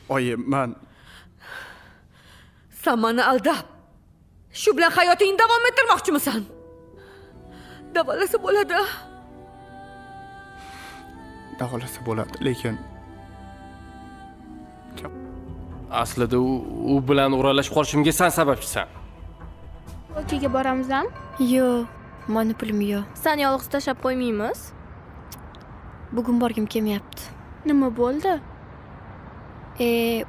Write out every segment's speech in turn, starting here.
Oyi, men sen beni aldab shu bilan hayotingni davom ettirmoqchimisan? Davolasa bo'ladi. davolasa bo'ladi, lekin Aslida u bilan o'ralashib qolishimga sen sababchisan. Ko'chaga boramizmi? Yo'q, meni pulim yo'q. Seni yolg'iz tashlab qo'ymaymiz. Bugun borgim kelmayapti. Nima bo'ldi?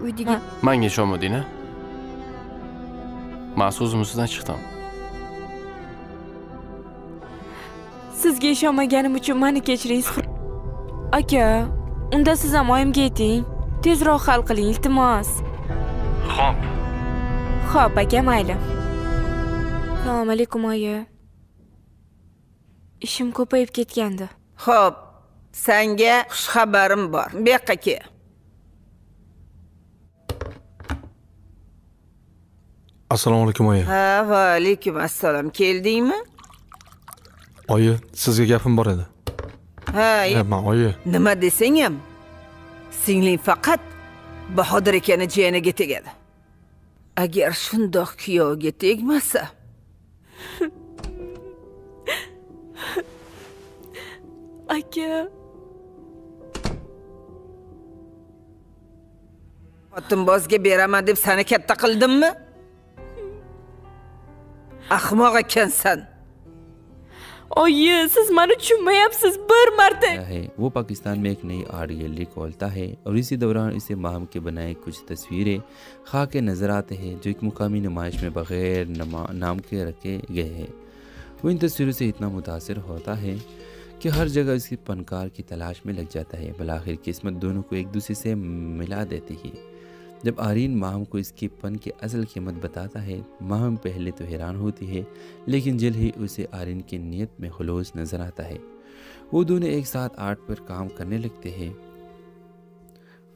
Uydaga Menga ishonmading-a? Men so'zimizdan chiqdim. Sizga ishonmaganim uchun meni kechiring. Aka, unda siz ham oyimga ayting. Tezroq hal qiling, iltimos. Xo'p, aka, mayli. Assalomu alaykum, oyi. Ishim ko'payib ketgandi. Xo'p, senga xush xabarim bor. Bu yoqqa kel. Assalomu alaykum oyi. Ha, va alaykum assalom. Keldingmi? Oyi, sizga gapim bor edi. Ha, Men oyi. nima desang ham singling faqat Bahodir akani jiyaniga tegadi. Agar shundoq kuyovga tegmasa, Aka, xotinbozga beraman deb seni katta qildimmi? Ahmoq ekansan. oyi, siz meni tushunmayapsiz. Bir marta है वो पाकिस्तान में एक नई art gallery खोलता है और इसी दौरान इसे माहम के बनाए कुछ तस्वीरें खाके नज़र आते हैं जो एक मुकामी नुमाइश में बग़ैर नाम के रखे गए हैं। वो इन तस्वीरों से इतना मुतासिर होता है कि हर जगह इसकी फनकार की तलाश में लग जाता है। बलाखिर किस्मत दोनों को एक दूसरे से मिला देती है। जब आरीन माहम को इसकी फन की असल कीमत बताता है, माहम पहले तो हैरान होती है, लेकिन जल्द ही उसे आरीन की नीयत में खुलूस नज़र आता है। वो दोनों एक साथ आर्ट पर काम करने लगते हैं।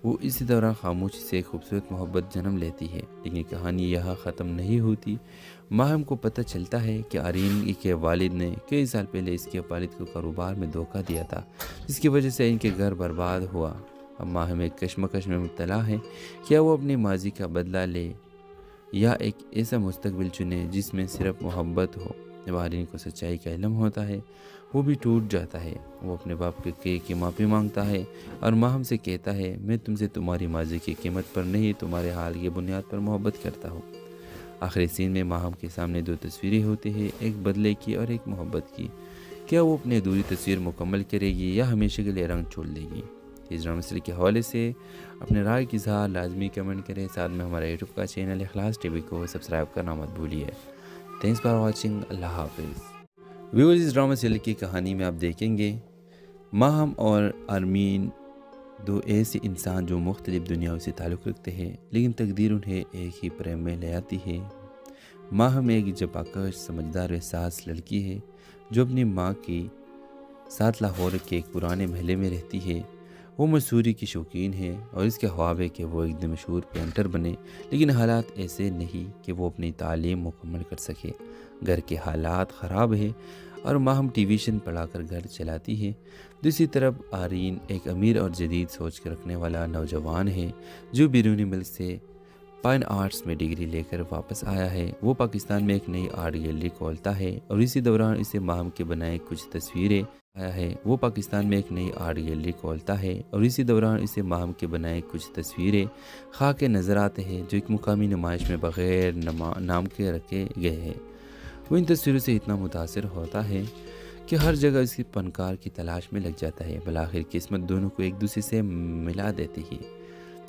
वो इसी दौरान खामोशी से खूबसूरत मोहब्बत जन्म लेती है। लेकिन कहानी यहाँ ख़त्म नहीं होती। माहम को पता चलता है कि आरीन के वालिद ने कई साल पहले इसके वालिद को कारोबार में धोखा दिया था, जिसकी वजह से इनके घर बर्बाद हुआ। अब माहम एक कश्मकश में मुब्तला है, क्या वो अपने माजी का बदला ले या एक ऐसा मुस्तकबिल चुने जिसमें सिर्फ मोहब्बत हो। जब आरीन को सच्चाई का इल्म होता है, वो भी टूट जाता है। वो अपने बाप के की माफ़ी मांगता है और माहम से कहता है, मैं तुमसे तुम्हारी माजी की कीमत पर नहीं, तुम्हारे हाल की बुनियाद पर मोहब्बत करता हूँ। आखिरी सीन में माहम के सामने दो तस्वीरें होती हैं, एक बदले की और एक मोहब्बत की। क्या वो अपनी अधूरी तस्वीर मुकम्मल करेगी या हमेशा के लिए रंग छोड़ देगी? इस ड्रामा सीरीज के हवाले से अपने राय की इज़हार लाजमी कमेंट करें। साथ में हमारे यूट्यूब का चैनल इखलास टीवी को सब्सक्राइब करना मत भूलिए। Thanks for watching. अल्लाह हाफिज़। व्यूअर्स, इस ड्रामा सीरीज की कहानी में आप देखेंगे माहम और आरमीन दो ऐसे इंसान जो मुख्तलिफ दुनियाओं से ताल्लुक़ रखते हैं, लेकिन तकदीर उन्हें एक ही प्रेम में ले आती है। माहम एक जबाकश समझदार एहसास लड़की है जो अपनी माँ के साथ लाहौर के एक पुराने महल में रहती है। वो मसूरी की शौकीन है और इसके ख्वाब है कि वो एक दिन मशहूर पेंटर बने, लेकिन हालात ऐसे नहीं कि वो अपनी तालीम मुकम्मल कर सके। घर के हालात ख़राब है और माहम ट्यूशन पढ़ाकर घर चलाती है। दूसरी तरफ आरीन एक अमीर और जदीद सोच के रखने वाला नौजवान है जो बैरूनी मुल्क से फाइन आर्ट्स में डिग्री लेकर वापस आया है। वो पाकिस्तान में एक नई आर्ट गैलरी खोलता है और इसी दौरान इसे माहम के बनाए कुछ तस्वीरें आया है। वो पाकिस्तान में एक नई आर्ट गैलरी खोलता है और इसी दौरान इसे माहम के बनाए कुछ तस्वीरें खाके नज़र आते हैं जो एक मुकामी नुमाइश में बग़ैर नाम के रखे गए हैं। वो इन तस्वीरों से इतना मुतासिर होता है कि हर जगह इसकी फनकार की तलाश में लग जाता है। बलाखिर किस्मत दोनों को एक दूसरे से मिला देती है।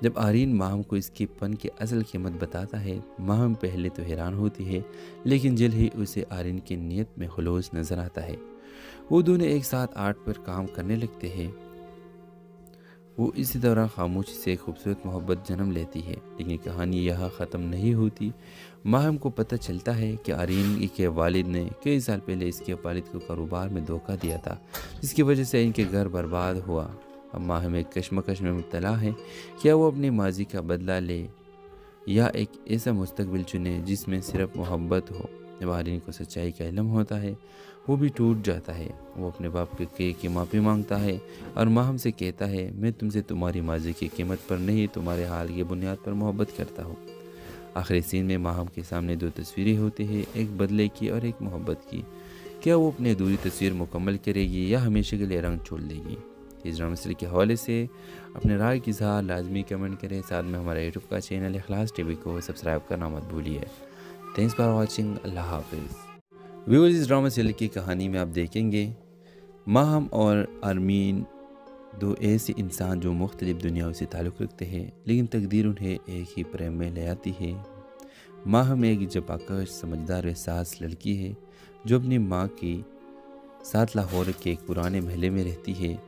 जब आरीन माहम को इसकी फन की असल कीमत बताता है, माहम पहले तो हैरान होती है, लेकिन जल्द ही उसे आरीन की नीयत में खुलूस नज़र आता है। वो दोनों एक साथ आर्ट पर काम करने लगते हैं। वो इसी दौरान खामोशी से खूबसूरत मोहब्बत जन्म लेती है। लेकिन कहानी यहाँ ख़त्म नहीं होती। माहम को पता चलता है कि आरीन के वालिद ने कई साल पहले इसके वालिद को कारोबार में धोखा दिया था, जिसकी वजह से इनके घर बर्बाद हुआ। अब माहम एक कश्मकश में मुब्तला है, क्या वो अपने माजी का बदला ले या एक ऐसा मुस्तकबिल चुने जिसमें सिर्फ मोहब्बत हो। जब आर्यन को सच्चाई का इल्म होता है वो भी टूट जाता है। वो अपने बाप के की माफ़ी मांगता है और माहम से कहता है मैं तुमसे तुम्हारी माजी की कीमत पर नहीं तुम्हारे हाल की बुनियाद पर मोहब्बत करता हूँ। आखिरी सीन में माहम के सामने दो तस्वीरें होती हैं, एक बदले की और एक मोहब्बत की। क्या वो अपनी अधूरी तस्वीर मुकम्मल करेगी या हमेशा के लिए रंग छोड़ देगी? इस ड्रामा सीरीज के हवाले से अपने राय की इज़हार लाजमी कमेंट करें। साथ में हमारे यूट्यूब का चैनल इखलास टीवी को सब्सक्राइब करना मत भूलिए। Thanks for watching. अल्लाह हाफिज़। व्यूअर्स, इस ड्रामा सीरीज की कहानी में आप देखेंगे माहम और आर्मीन दो ऐसे इंसान जो मुख्तलिफ दुनियाओं से ताल्लुक़ रखते हैं, लेकिन तकदीर उन्हें एक ही प्रेम में ले आती है। माहम एक जबाकश समझदार एहसास लड़की है जो अपनी माँ की साथ लाहौर के एक पुराने महल में रहती है।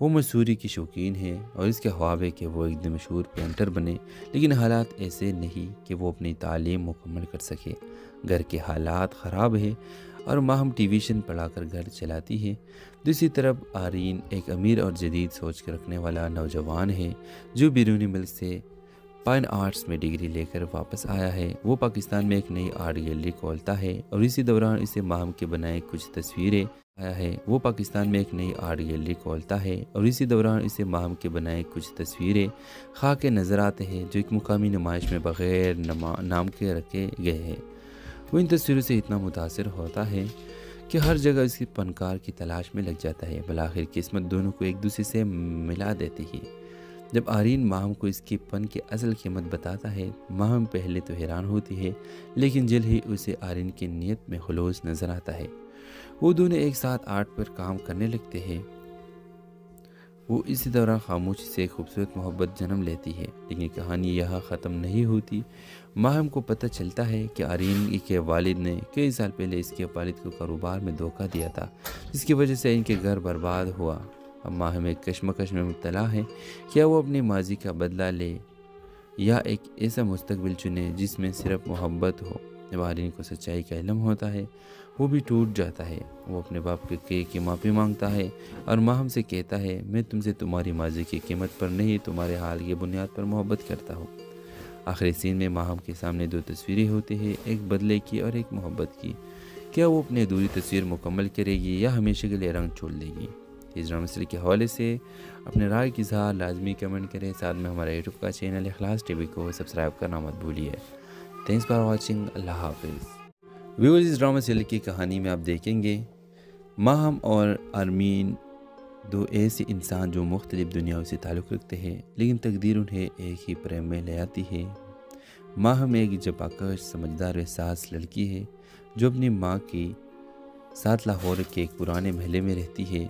वो मसूरी की शौकीन है और इसके ख्वाब है कि वो एक दिन मशहूर पेंटर बने, लेकिन हालात ऐसे नहीं कि वो अपनी तालीम मुकम्मल कर सके। घर के हालात ख़राब है और माहम ट्यूशन पढ़ाकर घर चलाती है। दूसरी तरफ आर्यन एक अमीर और जदीद सोच के रखने वाला नौजवान है जो बैरूनी मुल्क से फाइन आर्ट्स में डिग्री लेकर वापस आया है। वो पाकिस्तान में एक नई आर्ट गैलरी खोलता है और इसी दौरान इसे माहम के बनाए कुछ तस्वीरें आया है। वो पाकिस्तान में एक नई आर्ट गैलरी खोलता है और इसी दौरान इसे माहम के बनाए कुछ तस्वीरें खाके नज़र आते हैं जो एक मुकामी नुमाइश में बग़ैर नाम के रखे गए हैं। वो इन तस्वीरों से इतना मुतासिर होता है कि हर जगह इसकी फनकार की तलाश में लग जाता है। बलाखिर किस्मत दोनों को एक दूसरे से मिला देती है। जब आर्यन माहम को इसके फन की असल कीमत बताता है, माहम पहले तो हैरान होती है, लेकिन जल्द ही उसे आर्यन की नीयत में खुलूस नज़र आता है। वो दोनों एक साथ आर्ट पर काम करने लगते हैं। वो इसी दौरान खामोशी से एक खूबसूरत मोहब्बत जन्म लेती है, लेकिन कहानी यहाँ ख़त्म नहीं होती। माहम को पता चलता है कि आर्यन के वालिद ने कई साल पहले इसके वालिद को कारोबार में धोखा दिया था, जिसकी वजह से इनके घर बर्बाद हुआ। अब माहम एक कश्मकश में मुब्तला है, क्या वो अपनी माजी का बदला ले या एक ऐसा मुस्तकबिल चुने जिसमें सिर्फ मोहब्बत हो। जब आर्यन को सच्चाई का इल्म होता है वो भी टूट जाता है। वो अपने बाप के की माफ़ी मांगता है और माहम से कहता है मैं तुमसे तुम्हारी माजी की कीमत पर नहीं तुम्हारे हाल की बुनियाद पर मोहब्बत करता हूँ। आखिरी सीन में माहम के सामने दो तस्वीरें होती हैं, एक बदले की और एक मोहब्बत की। क्या वो अपनी अधूरी तस्वीर मुकम्मल करेगी या हमेशा के लिए रंग छोड़ देगी? इस ड्रामा सीरीज के हवाले से अपने राय की इज़हार लाजमी कमेंट करें। साथ में हमारे यूट्यूब का चैनल इखलास टीवी को सब्सक्राइब करना मत भूलिए। Thanks for watching. अल्लाह हाफिज़। व्यूअर्स, इस ड्रामा सीरीज की कहानी में आप देखेंगे माहम और आर्मीन दो ऐसे इंसान जो मुख्तलिफ दुनियाओं से ताल्लुक़ रखते हैं, लेकिन तकदीर उन्हें एक ही प्रेम में ले आती है। माहम एक जबाकश समझदार एहसास लड़की है जो अपनी माँ की साथ लाहौर के एक पुराने महल में रहती है।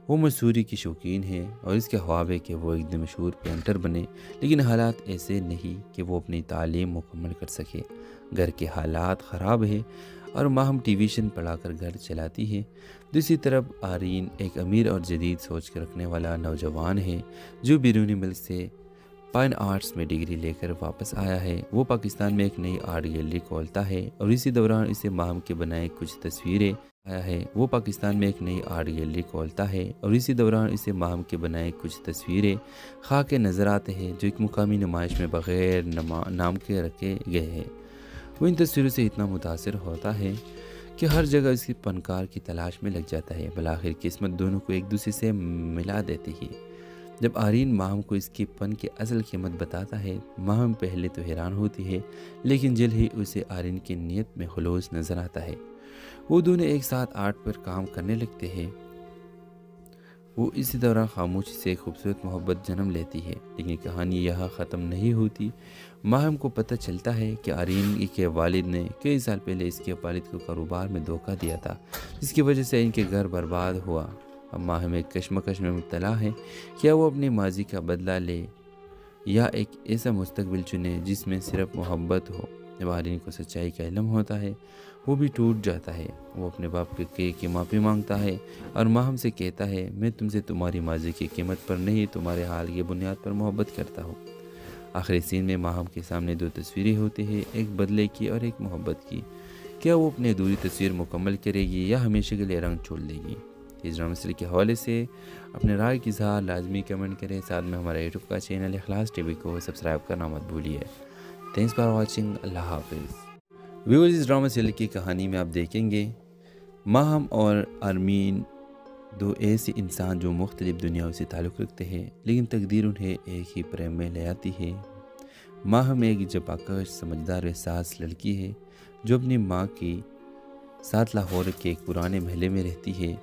वो मसूरी की शौकीन है और इसके ख्वाब है कि वो एक दिन मशहूर पेंटर बने, लेकिन हालात ऐसे नहीं कि वो अपनी तालीम मुकम्मल कर सके। घर के हालात ख़राब है और माहम ट्यूशन पढ़ाकर घर चलाती है। दूसरी तरफ आर्यन एक अमीर और जदीद सोच के रखने वाला नौजवान है जो बैरूनी मुल्क से फाइन आर्ट्स में डिग्री लेकर वापस आया है। वो पाकिस्तान में एक नई आर्ट गैलरी खोलता है और इसी दौरान इसे माहम के बनाए कुछ तस्वीरें आया है। वो पाकिस्तान में एक नई आर्ट गैलरी खोलता है और इसी दौरान इसे माहम के बनाए कुछ तस्वीरें खाके नज़र आते हैं जो एक मुकामी नुमाइश में बग़ैर नाम के रखे गए हैं। वो इन तस्वीरों से इतना मुतासिर होता है कि हर जगह इसकी फनकार की तलाश में लग जाता है। बलाखिर किस्मत दोनों को एक दूसरे से मिला देती है। जब आर्यन माहम को इसके फन की असल कीमत बताता है, माहम पहले तो हैरान होती है, लेकिन जल्द ही उसे आर्यन की नीयत में खुलूस नज़र आता है। वो दोनों एक साथ आर्ट पर काम करने लगते हैं। वो इसी दौरान खामोशी से एक खूबसूरत मोहब्बत जन्म लेती है, लेकिन कहानी यहाँ ख़त्म नहीं होती। माहम को पता चलता है कि आर्यन के वालिद ने कई साल पहले इसके वालिद को कारोबार में धोखा दिया था, जिसकी वजह से इनके घर बर्बाद हुआ। अब माहम एक कश्मकश में मुब्तला है, क्या वो अपनी माजी का बदला ले या एक ऐसा मुस्तकबिल चुने जिसमें सिर्फ मोहब्बत हो। जब आर्यन को सच्चाई का इल्म होता है वो भी टूट जाता है। वो अपने बाप के की माफ़ी मांगता है और माहम से कहता है मैं तुमसे तुम्हारी माजी की कीमत पर नहीं तुम्हारे हाल की बुनियाद पर मोहब्बत करता हूँ। आखिरी सीन में माहम के सामने दो तस्वीरें होती हैं, एक बदले की और एक मोहब्बत की। क्या वो अपनी अधूरी तस्वीर मुकम्मल करेगी या हमेशा के लिए रंग छोड़ देगी? इस ड्रामा सीरीज के हवाले से अपने राय की इज़हार लाजमी कमेंट करें। साथ में हमारे यूट्यूब का चैनल इखलास टीवी को सब्सक्राइब करना मत भूलिए। Thanks for watching. अल्लाह हाफिज़। व्यूअर्स, इस ड्रामा सीरियल की कहानी में आप देखेंगे माहम और आरमीन दो ऐसे इंसान जो मुख्तलिफ दुनियाओं से ताल्लुक़ रखते हैं, लेकिन तकदीर उन्हें एक ही प्रेम में ले आती है। माहम एक जबाकश, समझदार, एहसास लड़की है जो अपनी माँ के साथ लाहौर के एक पुराने महल में रहती है।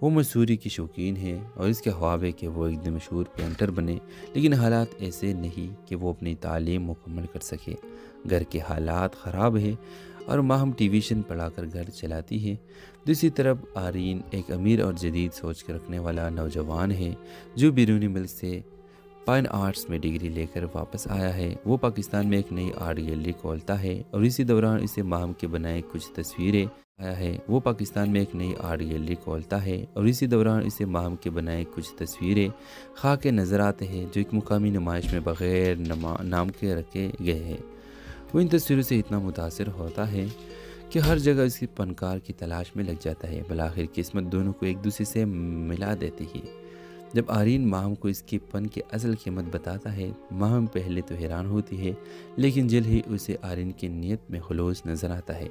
वो मसूरी की शौकीन है और इसके ख्वाब है कि वो एक दिन मशहूर पेंटर बने, लेकिन हालात ऐसे नहीं कि वो अपनी तालीम मुकम्मल कर सके। घर के हालात ख़राब है और माहम ट्यूशन पढ़ाकर घर चलाती है। दूसरी तरफ आरीन एक अमीर और जदीद सोच के रखने वाला नौजवान है जो बैरूनी मुल्क से फाइन आर्ट्स में डिग्री लेकर वापस आया है। वो पाकिस्तान में एक नई आर्ट गैलरी खोलता है और इसी दौरान इसे माहम के बनाए कुछ तस्वीरें आया है। वो पाकिस्तान में एक नई आर्ट गैलरी खोलता है और इसी दौरान इसे माहम के बनाए कुछ तस्वीरें खाके नज़र आते हैं जो एक मुकामी नुमाइश में बग़ैर नाम के रखे गए हैं। वो इन तस्वीरों से इतना मुतासिर होता है कि हर जगह इसकी फनकार की तलाश में लग जाता है। बलाखिर किस्मत दोनों को एक दूसरे से मिला देती है। जब आरीन माहम को इसकी फ़न की असल कीमत बताता है, माहम पहले तो हैरान होती है, लेकिन जल्द ही उसे आरीन की नीयत में खुलूस नज़र आता है।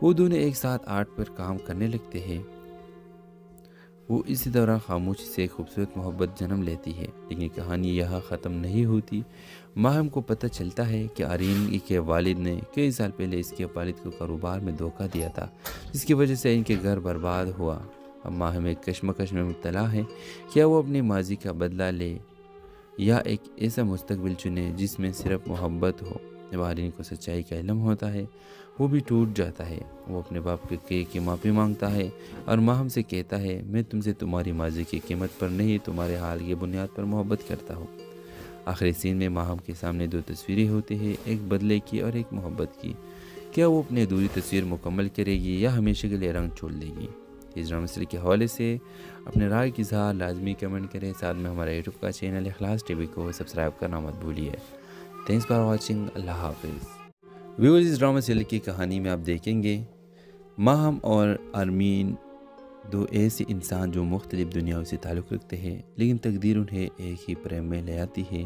वो दोनों एक साथ आर्ट पर काम करने लगते हैं। वो इसी दौरान खामोशी से खूबसूरत मोहब्बत जन्म लेती है, लेकिन कहानी यहाँ ख़त्म नहीं होती। माहम को पता चलता है कि आरीन के वालिद ने कई साल पहले इसके वालिद को कारोबार में धोखा दिया था, जिसकी वजह से इनके घर बर्बाद हुआ। अब माहम एक कश्मकश में मुब्तला है, क्या वो अपने माजी का बदला ले या एक ऐसा मुस्तकबिल चुने जिसमें सिर्फ मोहब्बत हो। जब आरीन को सच्चाई का इल्म होता है, वो भी टूट जाता है। वो अपने बाप के की माफ़ी मांगता है और माहम से कहता है, मैं तुमसे तुम्हारी माजी की कीमत पर नहीं, तुम्हारे हाल की बुनियाद पर मोहब्बत करता हूँ। आखिरी सीन में माहम के सामने दो तस्वीरें होती हैं, एक बदले की और एक मोहब्बत की। क्या वो अपनी अधूरी तस्वीर मुकम्मल करेगी या हमेशा के लिए रंग छोड़ देगी? इस ड्रामा सीरीज के हवाले से अपने राय की इज़हार लाजमी कमेंट करें। साथ में हमारे यूट्यूब का चैनल इखलास टीवी को सब्सक्राइब करना मत भूलिए। Thanks for watching. अल्लाह हाफिज़। व्यूअर्स, इस ड्रामा सीरियल की कहानी में आप देखेंगे माहम और आरमीन दो ऐसे इंसान जो मुख्तलिफ दुनियाओं से ताल्लुक़ रखते हैं, लेकिन तकदीर उन्हें एक ही प्रेम में ले आती है।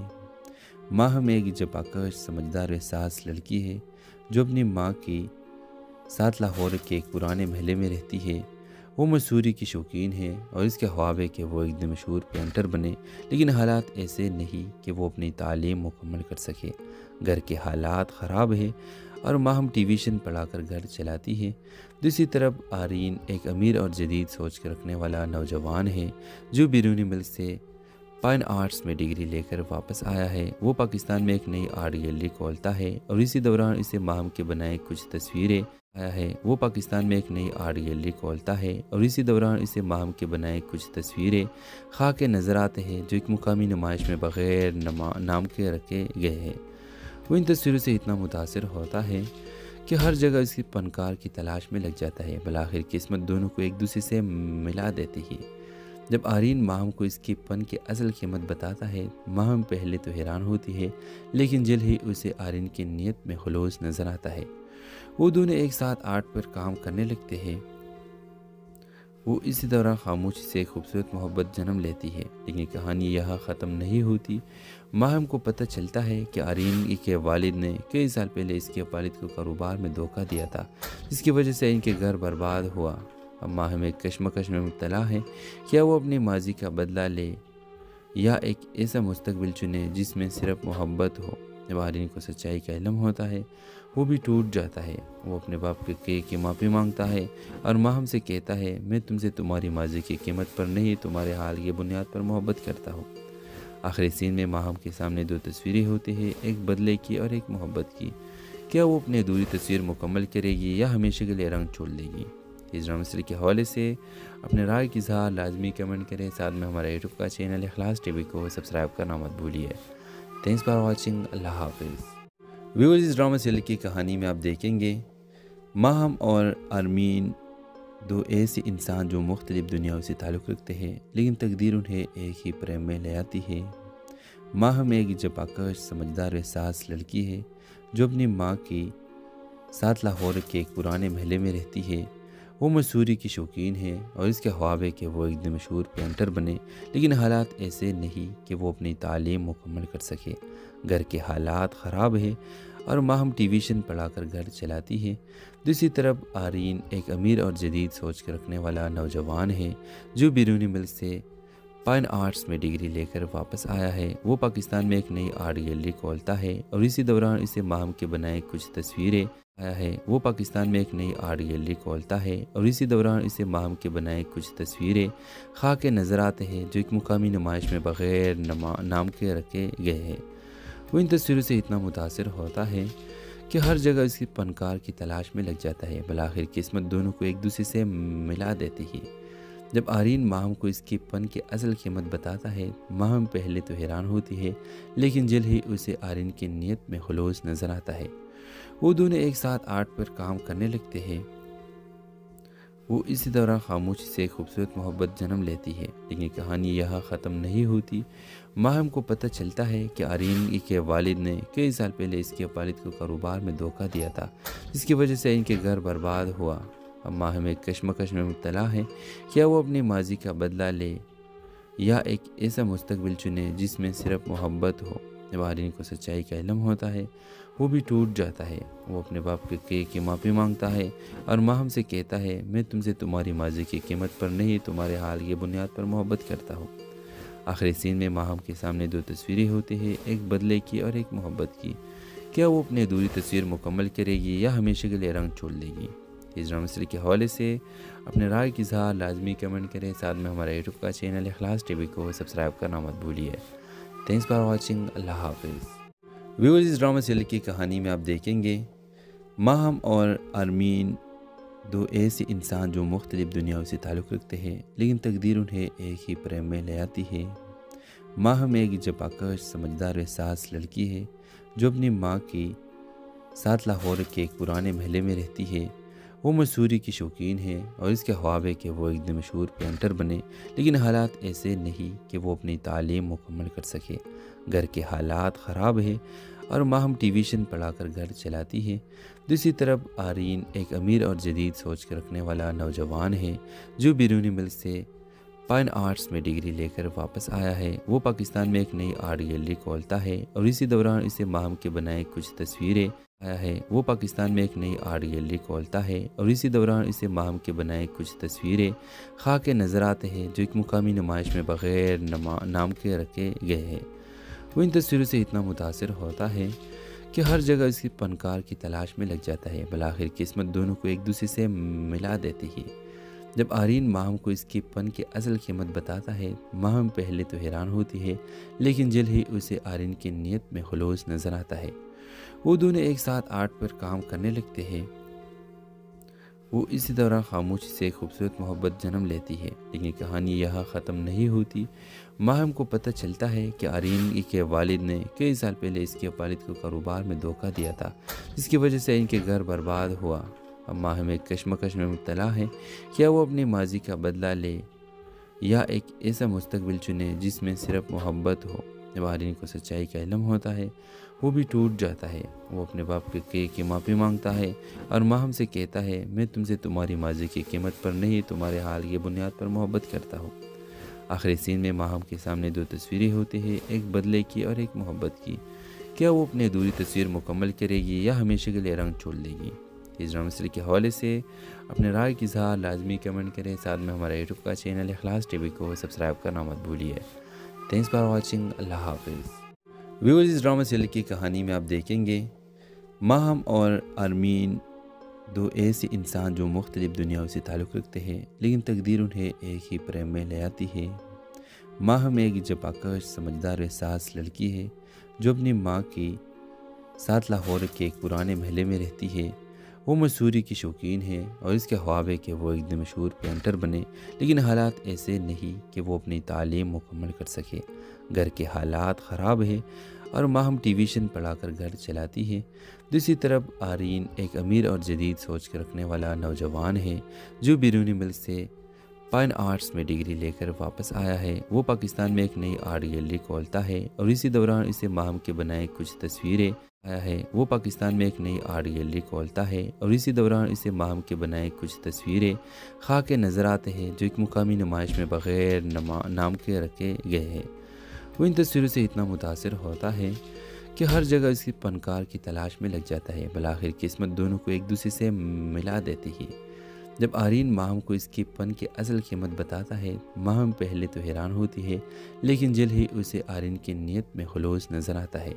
माहम एक जबाकश, समझदार, एहसास लड़की है जो अपनी माँ के साथ लाहौर के एक पुराने महल में रहती है। वो मसूरी की शौकीन है और इसके ख्वाब है कि वो एक दिन मशहूर पेंटर बने, लेकिन हालात ऐसे नहीं कि वो अपनी तालीम मुकम्मल कर सके। घर के हालात ख़राब है और माहम ट्यूशन पढ़ाकर घर चलाती है। दूसरी तरफ आरीन एक अमीर और जदीद सोच के रखने वाला नौजवान है जो बैरूनी मुल्क से फाइन आर्ट्स में डिग्री लेकर वापस आया है। वो पाकिस्तान में एक नई आर्ट गैलरी खोलता है और इसी दौरान इसे माहम के बनाए कुछ तस्वीरें आया है। वो पाकिस्तान में एक नई आर्ट गैलरी खोलता है और इसी दौरान इसे माहम के बनाए कुछ तस्वीरें खाके नज़र आते हैं जो एक मुकामी नुमाइश में बग़ैर नाम के रखे गए हैं। वो इन तस्वीरों से इतना मुतासिर होता है कि हर जगह इसकी फनकार की तलाश में लग जाता है। बलाखिर किस्मत दोनों को एक दूसरे से मिला देती है। जब आरीन माहम को इसकी फ़न की असल कीमत बताता है, माहम पहले तो हैरान होती है, लेकिन जल्द ही उसे आरीन की नीयत में खुलूस नज़र आता है। वो दोनों एक साथ आर्ट पर काम करने लगते हैं। वो इसी दौरान खामोशी से खूबसूरत मोहब्बत जन्म लेती है, लेकिन कहानी यहाँ ख़त्म नहीं होती। माहम को पता चलता है कि आरीन के वालिद ने कई साल पहले इसके वालिद को कारोबार में धोखा दिया था, जिसकी वजह से इनके घर बर्बाद हुआ। अब माहम एक कश्मकश में मुब्तला है, क्या वो अपनी माजी का बदला ले या एक ऐसा मुस्तकबिल चुने जिसमें सिर्फ मोहब्बत हो। जब आरीन को सच्चाई का इल्म होता है, वो भी टूट जाता है। वो अपने बाप के की माफ़ी मांगता है और माहम से कहता है, मैं तुमसे तुम्हारी माजी की कीमत पर नहीं, तुम्हारे हाल की बुनियाद पर मोहब्बत करता हूँ। आखिरी सीन में माहम के सामने दो तस्वीरें होती हैं, एक बदले की और एक मोहब्बत की। क्या वो अपनी अधूरी तस्वीर मुकम्मल करेगी या हमेशा के लिए रंग छोड़ देगी? इस ड्रामा सीरीज के हवाले से अपने राय की इज़हार लाजमी कमेंट करें। साथ में हमारे यूट्यूब का चैनल इखलास टीवी को सब्सक्राइब करना मत भूलिए। Thanks for watching. अल्लाह हाफिज़। व्यूअर्स, इस ड्रामा सीरियल की कहानी में आप देखेंगे माहम और आरमीन दो ऐसे इंसान जो मुख्तलिफ दुनियाओं से ताल्लुक़ रखते हैं, लेकिन तकदीर उन्हें एक ही प्रेम में ले आती है। माहम एक जबाकश, समझदार, एहसास लड़की है जो अपनी माँ के साथ लाहौर के एक पुराने महल में रहती है। वो मसूरी की शौकीन है और इसके ख्वाब है कि वो एक दिन मशहूर पेंटर बने, लेकिन हालात ऐसे नहीं कि वो अपनी तालीम मुकम्मल कर सके। घर के हालात ख़राब है और माहम टेलीविज़न पढ़ा कर घर चलाती है। दूसरी तरफ आरीन एक अमीर और जदीद सोच के रखने वाला नौजवान है जो बैरूनी मुल्क से फाइन आर्ट्स में डिग्री लेकर वापस आया है। वो पाकिस्तान में एक नई आर्ट गैलरी खोलता है और इसी दौरान इसे माहम के बनाए कुछ तस्वीरें आया है। वो पाकिस्तान में एक नई आर्ट गैलरी खोलता है और इसी दौरान इसे माहम के बनाए कुछ तस्वीरें खाके नज़र आते हैं जो एक मुकामी नुमाइश में बग़ैर नाम के रखे गए हैं। वो इन तस्वीरों से इतना मुतासिर होता है कि हर जगह इसकी फनकार की तलाश में लग जाता है। बलाखिर किस्मत दोनों को एक दूसरे से मिला देती है। जब आरीन माहम को इसकी फन की असल कीमत बताता है, माहम पहले तो हैरान होती है, लेकिन जल्द ही उसे आरीन की नीयत में खुलूस नज़र आता है। वो दोनों एक साथ आर्ट पर काम करने लगते हैं। वो इसी दौरान खामोशी से खूबसूरत मोहब्बत जन्म लेती है। लेकिन कहानी यहाँ ख़त्म नहीं होती। माहम को पता चलता है कि आरीन के वालिद ने कई साल पहले इसके वालिद को कारोबार में धोखा दिया था, जिसकी वजह से इनके घर बर्बाद हुआ। अब माहम एक कश्मकश में मुब्तला है, क्या वो अपने माजी का बदला ले या एक ऐसा मुस्तकबिल चुने जिसमें सिर्फ मोहब्बत हो। जब आरीन को सच्चाई का इल्म होता है, वो भी टूट जाता है। वो अपने बाप के की माफ़ी मांगता है और माहम से कहता है, मैं तुमसे तुम्हारी माजी की कीमत पर नहीं, तुम्हारे हाल की बुनियाद पर मोहब्बत करता हूँ। आखिरी सीन में माहम के सामने दो तस्वीरें होती हैं, एक बदले की और एक मोहब्बत की। क्या वो अपनी अधूरी तस्वीर मुकम्मल करेगी या हमेशा के लिए रंग छोड़ देगी? इस ड्रामा सीरीज के हवाले से अपने राय की इज़हार लाजमी कमेंट करें। साथ में हमारा यूट्यूब का चैनल इखलास टीवी को सब्सक्राइब करना मत भूलिए। Thanks for watching. अल्लाह हाफिज़। व्यूअर्स, इस ड्रामा सीरीज की कहानी में आप देखेंगे माहम और आरमीन दो ऐसे इंसान जो मुख्तलिफ दुनियाओं से ताल्लुक़ रखते हैं, लेकिन तकदीर उन्हें एक ही प्रेम में ले आती है। माहम एक जबाकश समझदार एहसास लड़की है जो अपनी माँ की साथ लाहौर के एक पुराने महल में रहती है। वो मसूरी की शौकीन है और इसके ख्वाब है कि वो एक दिन मशहूर पेंटर बने, लेकिन हालात ऐसे नहीं कि वो अपनी तालीम मुकम्मल कर सके। घर के हालात ख़राब है और माहम टेलीविज़न पढ़ा कर घर चलाती है। दूसरी तरफ आरीन एक अमीर और जदीद सोच के रखने वाला नौजवान है जो बैरूनी मुल्क से फाइन आर्ट्स में डिग्री लेकर वापस आया है। वो पाकिस्तान में एक नई आर्ट गैलरी खोलता है और इसी दौरान इसे माहम के बनाए कुछ तस्वीरें आया है। वो पाकिस्तान में एक नई आर्ट गैलरी खोलता है और इसी दौरान इसे माहम के बनाए कुछ तस्वीरें खाके नज़र आते हैं जो एक मुकामी नुमाइश में बग़ैर नाम के रखे गए हैं। वो इन तस्वीरों से इतना मुतासिर होता है कि हर जगह इसकी फनकार की तलाश में लग जाता है। बलाखिर किस्मत दोनों को एक दूसरे से मिला देती है। जब आरीन माहम को इसकी फ़न की असल कीमत बताता है, माहम पहले तो हैरान होती है, लेकिन जल्द ही उसे आरीन की नीयत में खुलूस नज़र आता है। वो दोनों एक साथ आर्ट पर काम करने लगते हैं। वो इसी दौरान खामोशी से खूबसूरत मोहब्बत जन्म लेती है। लेकिन कहानी यहाँ ख़त्म नहीं होती। माहम को पता चलता है कि आरीन के वालिद ने कई साल पहले इसके वालिद को कारोबार में धोखा दिया था, जिसकी वजह से इनके घर बर्बाद हुआ। अब माहम एक कश्मकश में मुब्तला है, क्या वो अपने माजी का बदला ले या एक ऐसा मुस्तकबिल चुने जिसमें सिर्फ मोहब्बत हो। जब आरीन को सच्चाई का इल्म होता है, वो भी टूट जाता है। वो अपने बाप के की माफ़ी मांगता है और माहम से कहता है, मैं तुमसे तुम्हारी माजी की कीमत पर नहीं, तुम्हारे हाल की बुनियाद पर मोहब्बत करता हूँ। आखिरी सीन में माहम के सामने दो तस्वीरें होती हैं, एक बदले की और एक मोहब्बत की। क्या वो अपनी अधूरी तस्वीर मुकम्मल करेगी या हमेशा के लिए रंग छोड़ देगी? इस ड्रामा सीरीज के हवाले से अपने राय की इज़हार लाजमी कमेंट करें। साथ में हमारा यूट्यूब का चैनल इखलास टीवी को सब्सक्राइब करना मत भूलिए। Thanks for watching. अल्लाह हाफिज़। व्यूअर्स, इस ड्रामा सीरीज की कहानी में आप देखेंगे माहम और आरमीन दो ऐसे इंसान जो मुख्तलिफ दुनियाओं से ताल्लुक़ रखते हैं, लेकिन तकदीर उन्हें एक ही प्रेम में ले आती है। माहम एक जबाकश समझदार एहसास लड़की है जो अपनी माँ की साथ लाहौर के एक पुराने महल में रहती है। वो मसूरी की शौकीन है और इसके ख्वाब है कि वो एक दिन मशहूर पेंटर बने, लेकिन हालात ऐसे नहीं कि वो अपनी तालीम मुकम्मल कर सके। घर के हालात ख़राब है और माहम टेलीविज़न पढ़ा कर घर चलाती है। दूसरी तरफ आरीन एक अमीर और जदीद सोच के रखने वाला नौजवान है जो बैरूनी मुल्क से फाइन आर्ट्स में डिग्री लेकर वापस आया है। वो पाकिस्तान में एक नई आर्ट गैलरी खोलता है और इसी दौरान इसे माहम के बनाए कुछ तस्वीरें आया है। वो पाकिस्तान में एक नई आर्ट गैलरी खोलता है और इसी दौरान इसे माहम के बनाए कुछ तस्वीरें खाके नज़र आते हैं जो एक मुकामी नुमाइश में बग़ैर नाम के रखे गए हैं। वो इन तस्वीरों से इतना मुतासिर होता है کہ ہر جگہ اس کی فنکار کی تلاش میں لگ جاتا ہے۔ بالآخر قسمت دونوں کو ایک دوسرے سے ملا دیتی ہے۔ جب آرین ماہم کو اس کی فن کی اصل قیمت بتاتا ہے، ماہم پہلے تو حیران ہوتی ہے، لیکن جلد ہی اسے آرین کی نیت میں خلوص نظر آتا ہے۔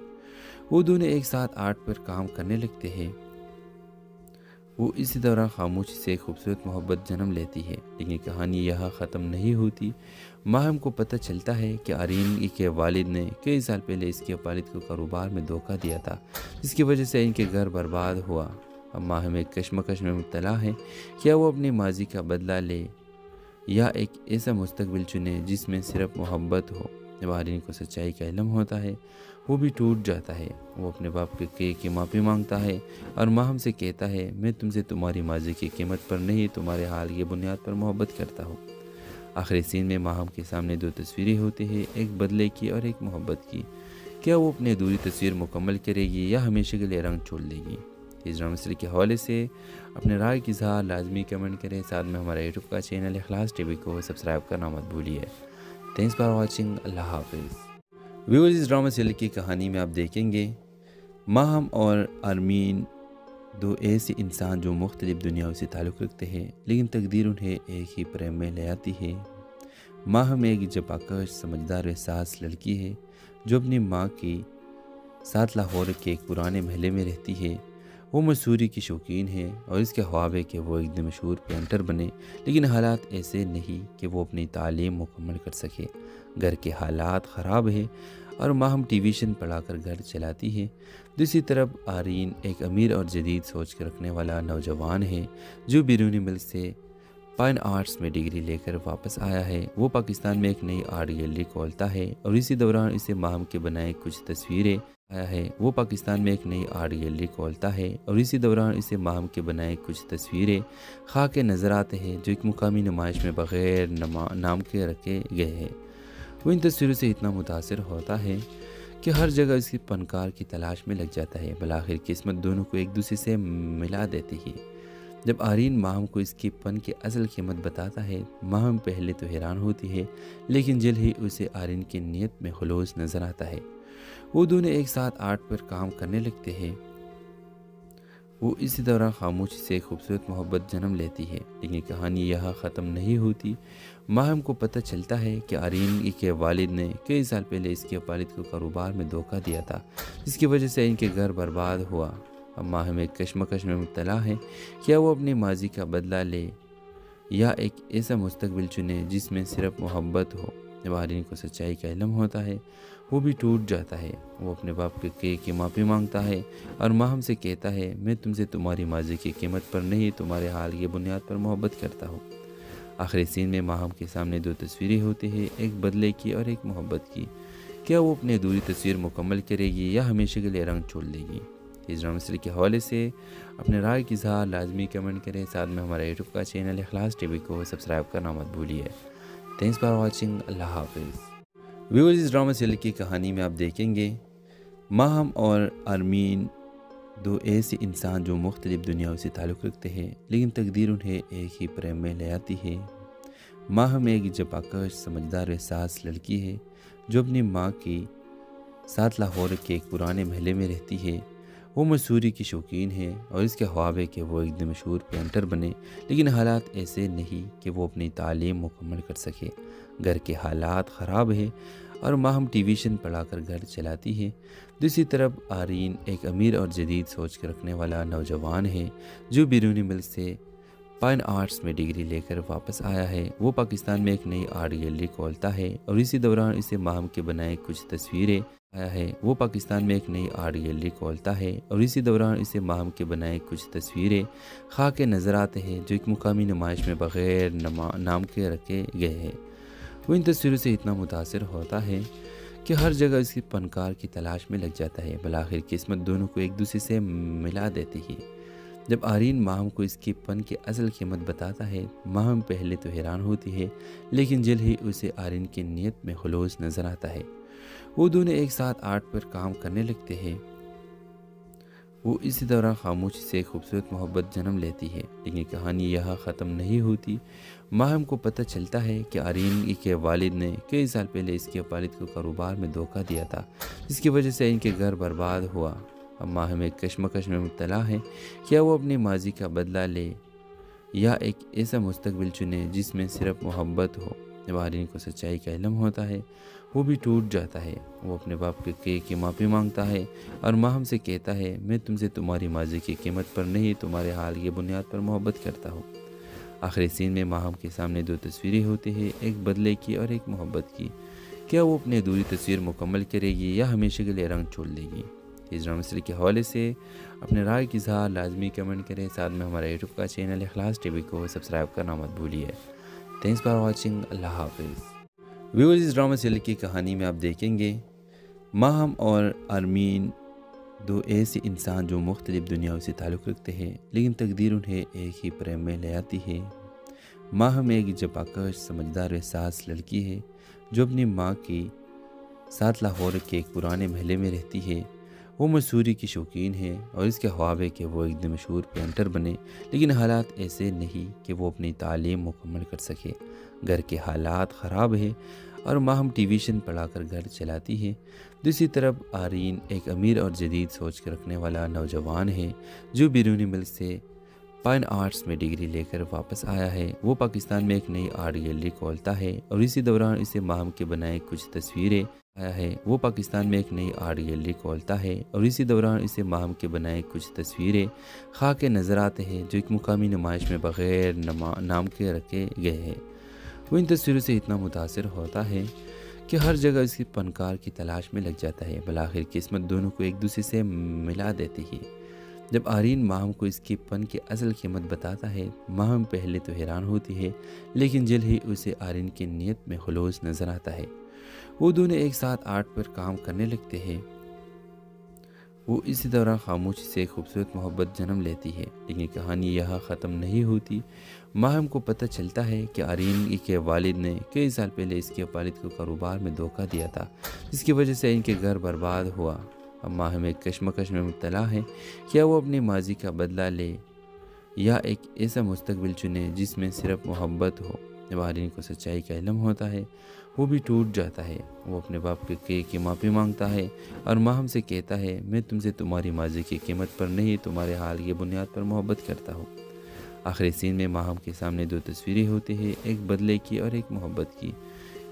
وہ دونوں ایک ساتھ آرٹ پر کام کرنے لگتے ہیں۔ وہ اسی دوران خاموشی سے خوبصورت محبت جنم لیتی ہے، لیکن کہانی یہاں ختم نہیں ہوتی۔ ماہم کو پتہ چلتا ہے کہ آرین کے والد نے کئی سال پہلے اس کے والد کو کاروبار میں دھوکہ دیا تھا، جس کی وجہ سے ان کے گھر برباد ہوا۔ اب ماہم ایک کشمکش میں مبتلا ہے، کیا وہ اپنے ماضی کا بدلہ لے یا ایک ایسا مستقبل چنے جس میں صرف محبت ہو۔ جب آرین کو سچائی کا علم ہوتا ہے، وہ بھی ٹوٹ جاتا ہے۔ وہ اپنے باپ کی معافی مانگتا ہے اور ماہم سے کہتا ہے، میں تم سے تمہاری ماضی کی قیمت پر نہیں، تمہارے حال کی بنیاد پر محبت کرتا ہوں۔ آخری سین میں ماہم کے سامنے دو تصویریں ہوتی ہیں، ایک بدلے کی اور ایک محبت کی۔ کیا وہ اپنی ادھوری تصویر مکمل کرے گی یا ہمیشہ کے لیے رنگ چھوڑ دے گی؟ اس ڈرامہ سیریز کے حوالے سے اپنے رائے کی اظہار لازمی کمنٹ کریں، ساتھ میں ہمارے یوٹیوب کا چینل اخلاص ٹی وی کو سبسکرائب کرنا مت بھولیے۔ تھینکس فار واچنگ، اللہ حافظ۔ ویورز، اس ڈرامہ سیریل کی کہانی میں آپ دیکھیں گے ماہم اور آرمین، دو ایسے انسان جو مختلف دنیاؤں سے تعلق رکھتے ہیں، لیکن تقدیر انہیں ایک ہی پریم میں لے آتی ہے۔ ماہم ایک جفاکش، سمجھدار و احساس لڑکی ہے جو اپنی ماں کے ساتھ لاہور کے ایک پرانے محلے میں رہتی ہے۔ وہ مصوری کی شوقین ہے اور اس کے خواب ہے کہ وہ ایک دن مشہور پینٹر بنے، لیکن حالات ایسے نہیں کہ وہ اپنی تعلیم مکمل کر سکے۔ گھر کے حالات خراب ہیں اور ماہم ٹیویشن پڑھا کر گھر چلاتی ہے۔ دوسری طرف آرین ایک امیر اور جدید سوچ کے رکھنے والا نوجوان ہے جو بیرونی ملک سے فائن آرٹس میں ڈگری لے کر واپس آیا ہے۔ وہ پاکستان میں ایک نئی آرٹ گیلری کھولتا ہے اور اسی دوران اسے ماہم کے بنائے کچھ تصویریں خاک نظر آتے ہیں جو ایک مقامی نمائش میں بغیر نام کے رکھے گئے ہیں۔ وہ ان تصویروں سے اتنا متاثر ہوتا ہے کہ ہر جگہ اس کی فنکار کی تلاش میں لگ جاتا ہے۔ بالآخر قسمت دونوں کو ایک دوسرے سے ملا دیتی ہے۔ جب آرین ماہم کو اس کی فن کی اصل قیمت بتاتا ہے، ماہم پہلے تو حیران ہوتی ہے، لیکن جلد ہی اسے آرین کی نیت میں خلوص نظر آتا ہے۔ وہ دونوں ایک ساتھ آرٹ پر کام کرنے لگتے ہیں۔ وہ اسی دوران خاموشی سے خوبصورت محبت جنم لیتی ہے، لیکن کہانی یہاں ختم نہیں ہوتی۔ ماہم کو پتہ چلتا ہے کہ آرین کے والد نے کئی سال پہلے اس کے والد کو کاروبار میں دھوکہ دیا تھا، جس کی وجہ سے ان کے گھر برباد ہوا۔ اب ماہم ایک کشمکش میں مبتلا ہے، کیا وہ اپنے ماضی کا بدلہ لے یا ایک ایسا مستقبل چنے جس میں صرف محبت ہو۔ جب آرین کو سچائی کا علم ہوتا ہے، وہ بھی ٹوٹ جاتا ہے۔ وہ اپنے باپ کی معافی مانگتا ہے اور ماہم سے کہتا ہے، میں تم سے تمہاری ماضی کی قیمت پر نہیں، تمہارے حال کی بنیاد پر محبت کرتا ہوں۔ آخری سین میں ماہم کے سامنے دو تصویریں ہوتی ہیں، ایک بدلے کی اور ایک محبت کی۔ کیا وہ اپنی ادھوری تصویر مکمل کرے گی یا ہمیشہ کے لیے رنگ چھوڑ دے گی؟ اس ڈرامہ سیریل کے حوالے سے اپنے رائے کی اظہار لازمی کمنٹ کریں، ساتھ میں ہمارے یوٹیوب کا چینل اخلاص ٹی وی کو سبسکرائب کرنا مت بھولیے۔ تھینکس فار واچنگ، اللہ حافظ۔ ویورز، اس ڈرامہ سیریل کی کہانی میں آپ دیکھیں گے ماہم اور آرمین، دو ایسے انسان جو مختلف دنیاؤں سے تعلق رکھتے ہیں، لیکن تقدیر انہیں ایک ہی پریم میں لے آتی ہے۔ ماہم ایک جفاکش، سمجھدار و احساس لڑکی ہے جو اپنی ماں کے ساتھ لاہور کے ایک پرانے محلے میں رہتی ہے۔ وہ مصوری کی شوقین ہے اور اس کے خواب ہے کہ وہ ایک دن مشہور پینٹر بنے، لیکن حالات ایسے نہیں کہ وہ اپنی تعلیم مکمل کر سکے۔ گھر کے حالات خراب ہیں اور ماہم ٹیویشن پڑھا کر گھر چلاتی ہے۔ دوسری طرف آرین ایک امیر اور جدید سوچ کے رکھنے والا نوجوان ہے جو بیرونی ملک سے فائن آرٹس میں ڈگری لے کر واپس آیا ہے۔ وہ پاکستان میں ایک نئی آرٹ گیلری کھولتا ہے اور اسی دوران اسے ماہم کے بنائے کچھ تصویریں خاک نظر آتے ہیں جو ایک مقامی نمائش میں بغیر نام کے رکھے گئے ہیں۔ وہ ان تصویروں سے اتنا متاثر ہوتا ہے کہ ہر جگہ اس کی فنکار کی تلاش میں لگ جاتا ہے۔ بالآخر قسمت دونوں کو ایک دوسرے سے ملا دیتی ہے۔ جب آرین ماہم کو اس کی فن کی اصل قیمت بتاتا ہے، ماہم پہلے تو حیران ہوتی ہے، لیکن جلد ہی اسے آرین کی نیت میں خلوص نظر آتا ہے۔ وہ دونوں ایک ساتھ آرٹ پر کام کرنے لگتے ہیں۔ वो इसी दौरान खामोशी से एक खूबसूरत मोहब्बत जन्म लेती है, लेकिन कहानी यहाँ ख़त्म नहीं होती। माहम को पता चलता है कि आरीन के वालिद ने कई साल पहले इसके वालिद को कारोबार में धोखा दिया था, जिसकी वजह से इनके घर बर्बाद हुआ। अब माहम एक कश्मकश में मुब्तला है, क्या वो अपने माजी का बदला ले या एक ऐसा मुस्तकबिल चुने जिसमें सिर्फ मोहब्बत हो। जब आरीन को सच्चाई का इल्म होता है वो भी टूट जाता है। वो अपने बाप की माफ़ी मांगता है और माहम से कहता है, मैं तुमसे तुम्हारी माजी की कीमत पर नहीं, तुम्हारे हाल की बुनियाद पर मोहब्बत करता हूँ। आखिरी सीन में माहम के सामने दो तस्वीरें होती हैं, एक बदले की और एक मोहब्बत की। क्या वो अपनी अधूरी तस्वीर मुकम्मल करेगी या हमेशा के लिए रंग छोड़ देगी? इस ड्रामा सीरीज के हवाले से अपने राय की इज़हार लाजमी कमेंट करें। साथ में हमारे यूट्यूब का चैनल इखलास टीवी को सब्सक्राइब करना मत भूलिए। Thanks for watching. अल्लाह हाफिज़। व्यूअर्स, इस ड्रामा सीरीज की कहानी में आप देखेंगे माहम और आरमीन दो ऐसे इंसान जो मुख्तलिफ दुनियाओं से ताल्लुक़ रखते हैं, लेकिन तकदीर उन्हें एक ही प्रेम में ले आती है। माहम एक जबाकश समझदार एहसास लड़की है जो अपनी माँ के साथ लाहौर के एक पुराने महल में रहती है। वो मसूरी की शौकीन है और इसके ख्वाब है कि वो एक दिन मशहूर पेंटर बने, लेकिन हालात ऐसे नहीं कि वो अपनी तालीम मुकम्मल कर सके। घर के हालात ख़राब है और माहम ट्यूशन पढ़ाकर घर चलाती है। दूसरी तरफ आरीन एक अमीर और जदीद सोच के रखने वाला नौजवान है जो बैरूनी मुल्क से फाइन आर्ट्स में डिग्री लेकर वापस आया है। वो पाकिस्तान में एक नई आर्ट गैलरी खोलता है और इसी दौरान इसे माहम के बनाए कुछ तस्वीरें आया है। वो पाकिस्तान में एक नई आर्ट गैलरी खोलता है और इसी दौरान इसे माहम के बनाए कुछ तस्वीरें खाके नज़र आते हैं जो एक मुकामी नुमाइश में बग़ैर नाम के रखे गए हैं। वो इन तस्वीरों से इतना मुतासिर होता है कि हर जगह इसकी फनकार की तलाश में लग जाता है। बलाखिर किस्मत दोनों को एक दूसरे से मिला देती है। जब आरीन माहम को इसकी फन की असल कीमत बताता है, माहम पहले तो हैरान होती है, लेकिन जल्द ही उसे आरीन की नीयत में खुलूस नज़र आता है। वो दोनों एक साथ आर्ट पर काम करने लगते हैं। वो इसी दौरान खामोशी से एक खूबसूरत मोहब्बत जन्म लेती है, लेकिन कहानी यहाँ ख़त्म नहीं होती। माहम को पता चलता है कि आरीन के वालिद ने कई साल पहले इसके वालिद को कारोबार में धोखा दिया था, जिसकी वजह से इनके घर बर्बाद हुआ। अब माहम एक कश्मकश में मुब्तला है, क्या वो अपने माजी का बदला ले या एक ऐसा मुस्तकबिल चुने जिसमें सिर्फ मोहब्बत हो। जब आरीन को सच्चाई का इल्म होता है वो भी टूट जाता है। वो अपने बाप की माफ़ी मांगता है और माहम से कहता है, मैं तुमसे तुम्हारी माजी की कीमत पर नहीं, तुम्हारे हाल की बुनियाद पर मोहब्बत करता हूँ। आखिरी सीन में माहम के सामने दो तस्वीरें होती हैं, एक बदले की और एक मोहब्बत की।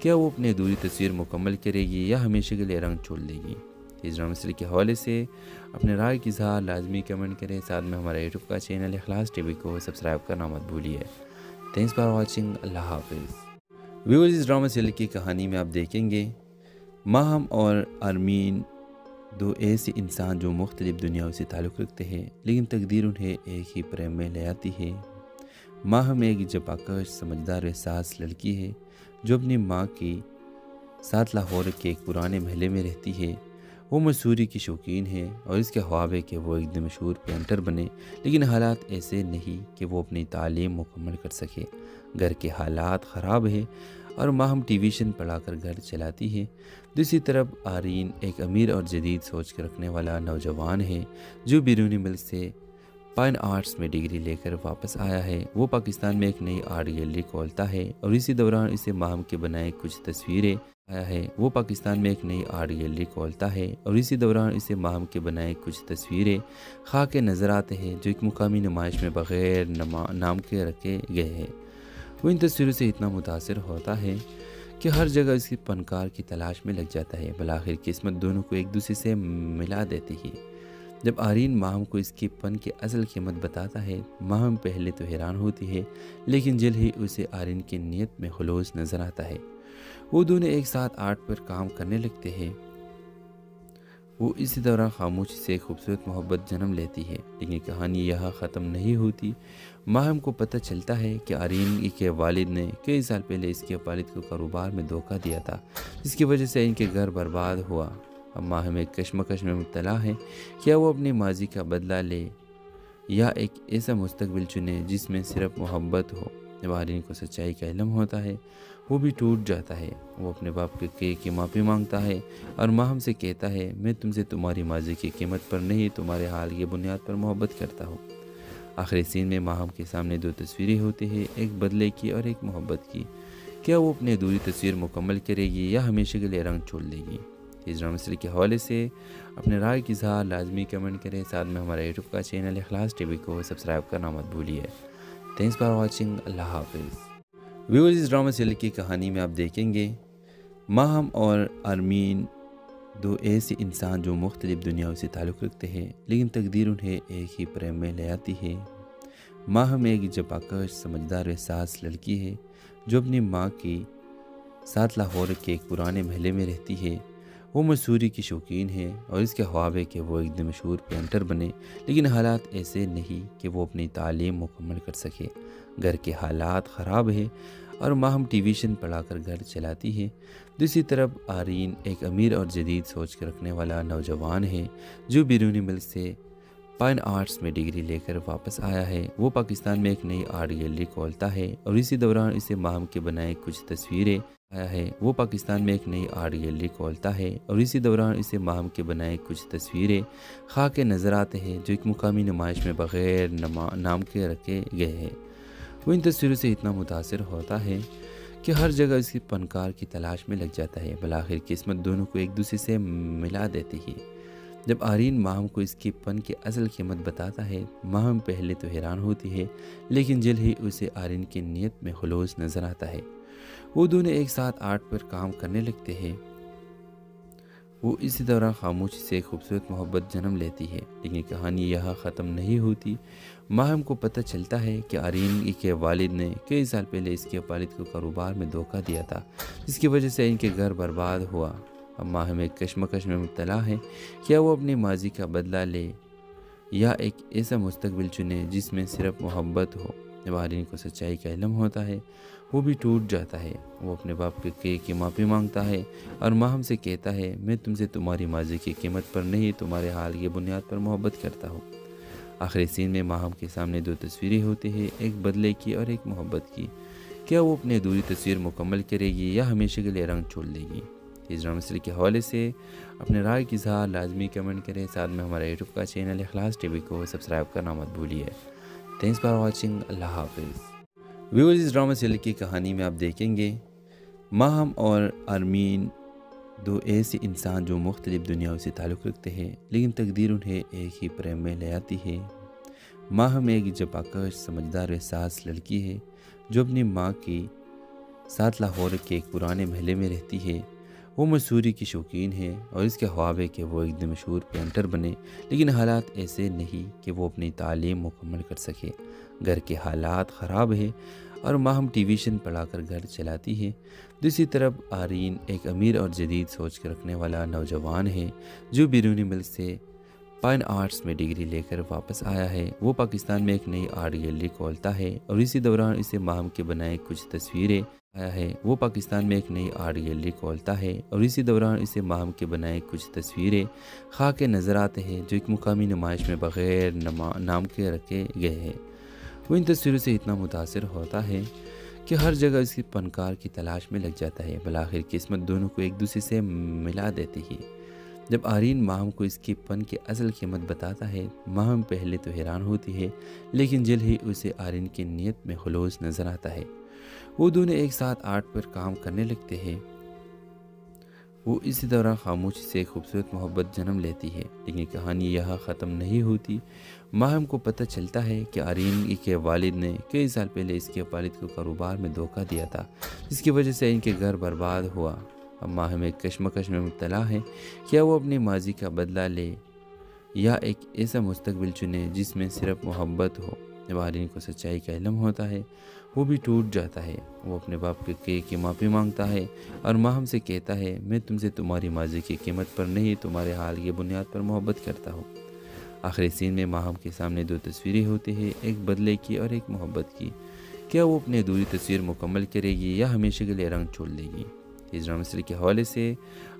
क्या वो अपनी अधूरी तस्वीर मुकम्मल करेगी या हमेशा के लिए रंग छोड़ देगी? इस ड्रामा सीरीज के हवाले से अपने राय की इज़हार लाजमी कमेंट करें। साथ में हमारे यूट्यूब का चैनल इखलास टीवी को सब्सक्राइब करना मत भूलिए। Thanks for watching. अल्लाह हाफिज़। व्यूअर्स, इस ड्रामा सीरीज की कहानी में आप देखेंगे माहम और आरमीन दो ऐसे इंसान जो मुख्तलिफ दुनियाओं से ताल्लुक़ रखते हैं, लेकिन तकदीर उन्हें एक ही प्रेम में ले आती है। माहम एक जबाकश समझदार एहसास लड़की है जो अपनी माँ के साथ लाहौर के एक पुराने महल में रहती है। वो मसूरी की शौकीन है और इसके ख्वाब है कि वो एक दिन मशहूर पेंटर बने, लेकिन हालात ऐसे नहीं कि वो अपनी तालीम मुकम्मल कर सके। घर के हालात ख़राब है और माहम ट्यूशन पढ़ाकर घर चलाती है। दूसरी तरफ आरीन एक अमीर और जदीद सोच के रखने वाला नौजवान है जो बैरूनी मुल्क से फाइन आर्ट्स में डिग्री लेकर वापस आया है। वो पाकिस्तान में एक नई आर्ट गैलरी खोलता है और इसी दौरान इसे माहम के बनाए कुछ तस्वीरें आया है। वो पाकिस्तान में एक नई आर्ट गैलरी खोलता है और इसी दौरान इसे माहम के बनाए कुछ तस्वीरें खाके नज़र आते हैं जो एक मुकामी नुमाइश में बग़ैर नाम के रखे गए हैं। वो इन तस्वीरों से इतना मुतासिर होता है कि हर जगह इसकी फनकार की तलाश में लग जाता है। बलाखिर किस्मत दोनों को एक दूसरे से मिला देती है। जब आरीन माहम को इसकी फन की असल कीमत बताता है, माहम पहले तो हैरान होती है, लेकिन जल्द ही उसे आरीन की नीयत में खुलूस नज़र आता है। वो दोनों एक साथ आर्ट पर काम करने लगते हैं। वो इसी दौरान खामोशी से एक खूबसूरत मोहब्बत जन्म लेती है, लेकिन कहानी यहाँ ख़त्म नहीं होती। माहम को पता चलता है कि आरीन के वालिद ने कई साल पहले इसके वालिद को कारोबार में धोखा दिया था, जिसकी वजह से इनके घर बर्बाद हुआ। अब माहम एक कश्मकश में मुब्तला है, क्या वो अपनी माजी का बदला ले या एक ऐसा मुस्तकबिल चुने जिसमें सिर्फ मोहब्बत हो। जब आरीन को सच्चाई का इल्म होता है वो भी टूट जाता है। वो अपने बाप के की माफ़ी मांगता है और माहम से कहता है, मैं तुमसे तुम्हारी माजी की कीमत पर नहीं, तुम्हारे हाल की बुनियाद पर मोहब्बत करता हूँ। आखिरी सीन में माहम के सामने दो तस्वीरें होती हैं, एक बदले की और एक मोहब्बत की। क्या वो अपनी अधूरी तस्वीर मुकम्मल करेगी या हमेशा के लिए रंग छोड़ देगी? इस ड्रामा सीरीज के हवाले से अपने राय की इज़हार लाजमी कमेंट करें। साथ में हमारा यूट्यूब का चैनल इखलास टीवी को सब्सक्राइब करना मत भूलिए। Thanks for watching. अल्लाह हाफिज़। व्यूअर्स, इस ड्रामा सीरीज की कहानी में आप देखेंगे माहम और आरमीन दो ऐसे इंसान जो मुख्तलिफ दुनियाओं से ताल्लुक़ रखते हैं, लेकिन तकदीर उन्हें एक ही प्रेम में ले आती है। माहम एक जबाकश समझदार एहसास लड़की है जो अपनी माँ की साथ लाहौर के एक पुराने महल में रहती है। वो मसूरी की शौकीन है और इसके ख्वाब है कि वो एक दिन मशहूर पेंटर बने, लेकिन हालात ऐसे नहीं कि वो अपनी तालीम मुकम्मल कर सके। घर के हालात ख़राब है और माहम टीवीशन पढ़ाकर घर चलाती है। दूसरी तरफ आरीन एक अमीर और जदीद सोच के रखने वाला नौजवान है जो बैरूनी मुल्क से फाइन आर्ट्स में डिग्री लेकर वापस आया है। वो पाकिस्तान में एक नई आर्ट गैलरी खोलता है और इसी दौरान इसे माहम के बनाए कुछ तस्वीरें आया है। वो पाकिस्तान में एक नई आर्ट गैलरी खोलता है और इसी दौरान इसे माहम के बनाए कुछ तस्वीरें खाके नज़र आते हैं जो एक मुकामी नुमाइश में बग़ैर नाम के रखे गए हैं। वो इन तस्वीरों से इतना मुतासर होता है कि हर जगह इसकी फनकार की तलाश में लग जाता है। बलाखिर किस्मत दोनों को एक दूसरे से मिला देती है। जब आरीन माहम को इसकी फ़न की असल कीमत बताता है, माहम पहले तो हैरान होती है, लेकिन जल्द ही उसे आरीन की नीयत में खुलूस नज़र आता है। वो दोनों एक साथ आर्ट पर काम करने लगते हैं। वो इसी दौरान खामोशी से खूबसूरत मोहब्बत जन्म लेती है, लेकिन कहानी यहाँ ख़त्म नहीं होती। माहम को पता चलता है कि आरीन के वालिद ने कई साल पहले इसके वालिद को कारोबार में धोखा दिया था, जिसकी वजह से इनके घर बर्बाद हुआ। अब माहम एक कश्मकश में मुब्तला है, क्या वो अपनी माजी का बदला ले या एक ऐसा मुस्तकबिल चुने जिसमें सिर्फ मोहब्बत हो। जब आरीन को सच्चाई का इल्म होता है, वो भी टूट जाता है। वो अपने बाप के की माफ़ी मांगता है और माहम से कहता है, मैं तुमसे तुम्हारी माजी की कीमत पर नहीं, तुम्हारे हाल की बुनियाद पर मोहब्बत करता हूँ। आखिरी सीन में माहम के सामने दो तस्वीरें होती हैं, एक बदले की और एक मोहब्बत की। क्या वो अपनी अधूरी तस्वीर मुकम्मल करेगी या हमेशा के लिए रंग छोड़ देगी? इस ड्रामा सीरीज के हवाले से अपने राय की इज़हार लाजमी कमेंट करें। साथ में हमारा यूट्यूब का चैनल इखलास टीवी को सब्सक्राइब करना मत भूलिए। Thanks for watching. अल्लाह हाफिज़। व्यूअर्स, इस ड्रामा सीरीज की कहानी में आप देखेंगे माहम और आरमीन दो ऐसे इंसान जो मुख्तलिफ दुनियाओं से ताल्लुक़ रखते हैं, लेकिन तकदीर उन्हें एक ही प्रेम में ले आती है। माहम एक जबाकश समझदार एहसास लड़की है जो अपनी माँ की साथ लाहौर के एक पुराने महल में रहती है। वो मसूरी की शौकीन है और इसके ख्वाब है कि वो एक दिन मशहूर पेंटर बने, लेकिन हालात ऐसे नहीं कि वो अपनी तालीम मुकम्मल कर सके। घर के हालात ख़राब है और माहम टीवीशन पढ़ाकर घर चलाती है। दूसरी तरफ आरीन एक अमीर और जदीद सोच के रखने वाला नौजवान है जो बैरूनी मुल्क से फाइन आर्ट्स में डिग्री लेकर वापस आया है। वो पाकिस्तान में एक नई आर्ट गैलरी खोलता है और इसी दौरान इसे माहम के बनाए कुछ तस्वीरें आया है। वो पाकिस्तान में एक नई आर्ट गैलरी खोलता है और इसी दौरान इसे माहम के बनाए कुछ तस्वीरें खाके नज़र आते हैं जो एक मुकामी नुमाइश में बग़ैर नाम के रखे गए हैं। वो इन तस्वीरों से इतना मुतासर होता है कि हर जगह इसकी फनकार की तलाश में लग जाता है। बलाखिर किस्मत दोनों को एक दूसरे से मिला देती है। जब आरीन माहम को इसकी फ़न की असल कीमत बताता है, माहम पहले तो हैरान होती है, लेकिन जल्द ही उसे आरीन की नीयत में खुलूस नज़र आता है। वो दोनों एक साथ आर्ट पर काम करने लगते हैं। वो इसी दौरान खामोशी से खूबसूरत मोहब्बत जन्म लेती है, लेकिन कहानी यहाँ ख़त्म नहीं होती। माहम को पता चलता है कि आरीन के वालिद ने कई साल पहले इसके वालिद को कारोबार में धोखा दिया था, जिसकी वजह से इनके घर बर्बाद हुआ। अब माहम एक कश्मकश में मुब्तला है, क्या वो अपनी माजी का बदला ले या एक ऐसा मुस्तकबिल चुने जिसमें सिर्फ मोहब्बत हो। जब आरीन को सच्चाई का इल्म होता है, वो भी टूट जाता है। वो अपने बाप के की माफ़ी मांगता है और माहम से कहता है, मैं तुमसे तुम्हारी माजी की कीमत पर नहीं, तुम्हारे हाल की बुनियाद पर मोहब्बत करता हूँ। आखिरी सीन में माहम के सामने दो तस्वीरें होती हैं, एक बदले की और एक मोहब्बत की। क्या वो अपनी अधूरी तस्वीर मुकम्मल करेगी या हमेशा के लिए रंग छोड़ देगी? इस ड्रामा सीरीज के हवाले से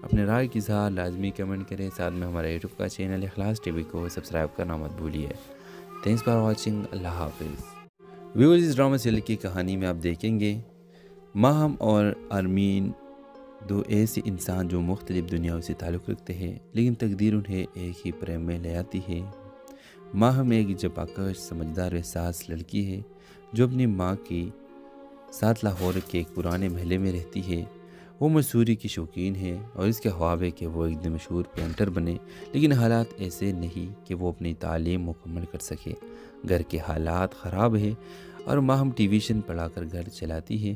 अपने राय की इज़हार लाजमी कमेंट करें। साथ में हमारा यूट्यूब का चैनल इखलास टीवी को सब्सक्राइब करना मत भूलिए। Thanks for watching. अल्लाह हाफिज़। व्यूअर्स, इस ड्रामा सीरीज की कहानी में आप देखेंगे ماہم اور آرمین دو ایسے انسان جو مختلف دنیاؤں سے تعلق رکھتے ہیں، لیکن تقدیر انہیں ایک ہی پریم میں لے آتی ہے۔ ماہم ایک جپاکش سمجھدار و احساس لڑکی ہے جو اپنی ماں کی ساتھ لاہور کے ایک پرانے محلے میں رہتی ہے۔ وہ مصوری کی شوقین ہے اور اس کے خواب ہے کہ وہ ایک دن مشہور پینٹر بنے، لیکن حالات ایسے نہیں کہ وہ اپنی تعلیم مکمل کر سکے۔ گھر کے حالات خراب ہے اور ماہم ٹیویشن پڑھا کر گھر چلاتی ہے۔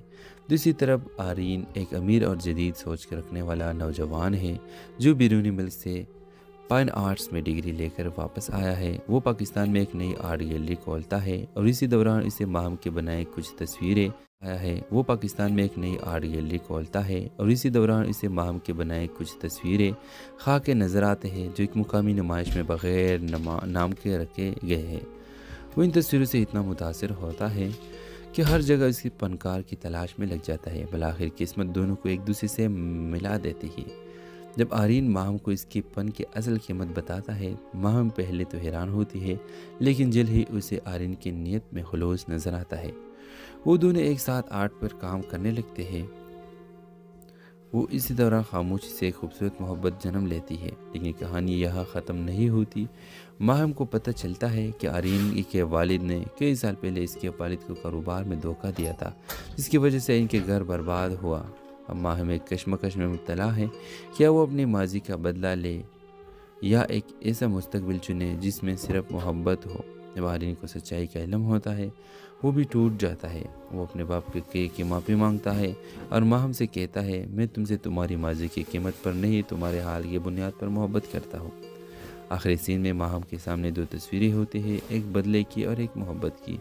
دوسری طرف آرین ایک امیر اور جدید سوچ کے رکھنے والا نوجوان ہے جو بیرونی ملک سے فائن آرٹس میں ڈگری لے کر واپس آیا ہے۔ وہ پاکستان میں ایک نئی آرٹ گیلری کھولتا ہے اور اسی دوران اسے ماہم کے بنائے کچھ تصویریں خاک نظر آتے ہیں جو ایک مقامی نمائش میں بغیر نام کے رکھے گئے ہیں۔ وہ ان تصویروں سے اتنا متاثر ہوتا ہے کہ ہر جگہ اس کی فنکار کی تلاش میں لگ جاتا ہے۔ بالآخر قسمت دونوں کو ایک دوسرے سے ملا دیتی ہے۔ جب آرین ماہم کو اس کی فن کی اصل قیمت بتاتا ہے، ماہم پہلے تو حیران ہوتی ہے، لیکن جلد ہی اسے آرین کی نیت میں خلوص نظر آتا ہے۔ وہ دونوں ایک ساتھ آرٹ پر کام کرنے لگتے ہیں۔ وہ اسی دوران خاموشی سے ایک خوبصورت محبت جنم لیتی ہے، لیکن کہانی یہاں ختم نہیں ہوتی۔ ماہم کو پتہ چلتا ہے کہ آرین کے والد نے کئی سال پہلے اس کے والد کو کاروبار میں دھوکہ دیا تھا، جس کی وجہ سے ان کے گھر برباد ہوا۔ اب ماہم ایک کشمکش میں مبتلا ہے، کیا وہ اپنے ماضی کا بدلہ لے یا ایک ایسا مستقبل چنے جس میں صرف محبت ہو۔ جب آرین کو سچائی کا علم ہوتا ہے، وہ بھی ٹوٹ جاتا ہے۔ وہ اپنے باپ کی معافی مانگتا ہے اور ماہم سے کہتا ہے، میں تم سے تمہاری ماضی کی قیمت پر نہیں، تمہارے حال کی بنیاد پر محبت کرتا ہوں۔ آخری سین میں ماہم کے سامنے دو تصویریں ہوتی ہیں، ایک بدلے کی اور ایک محبت کی۔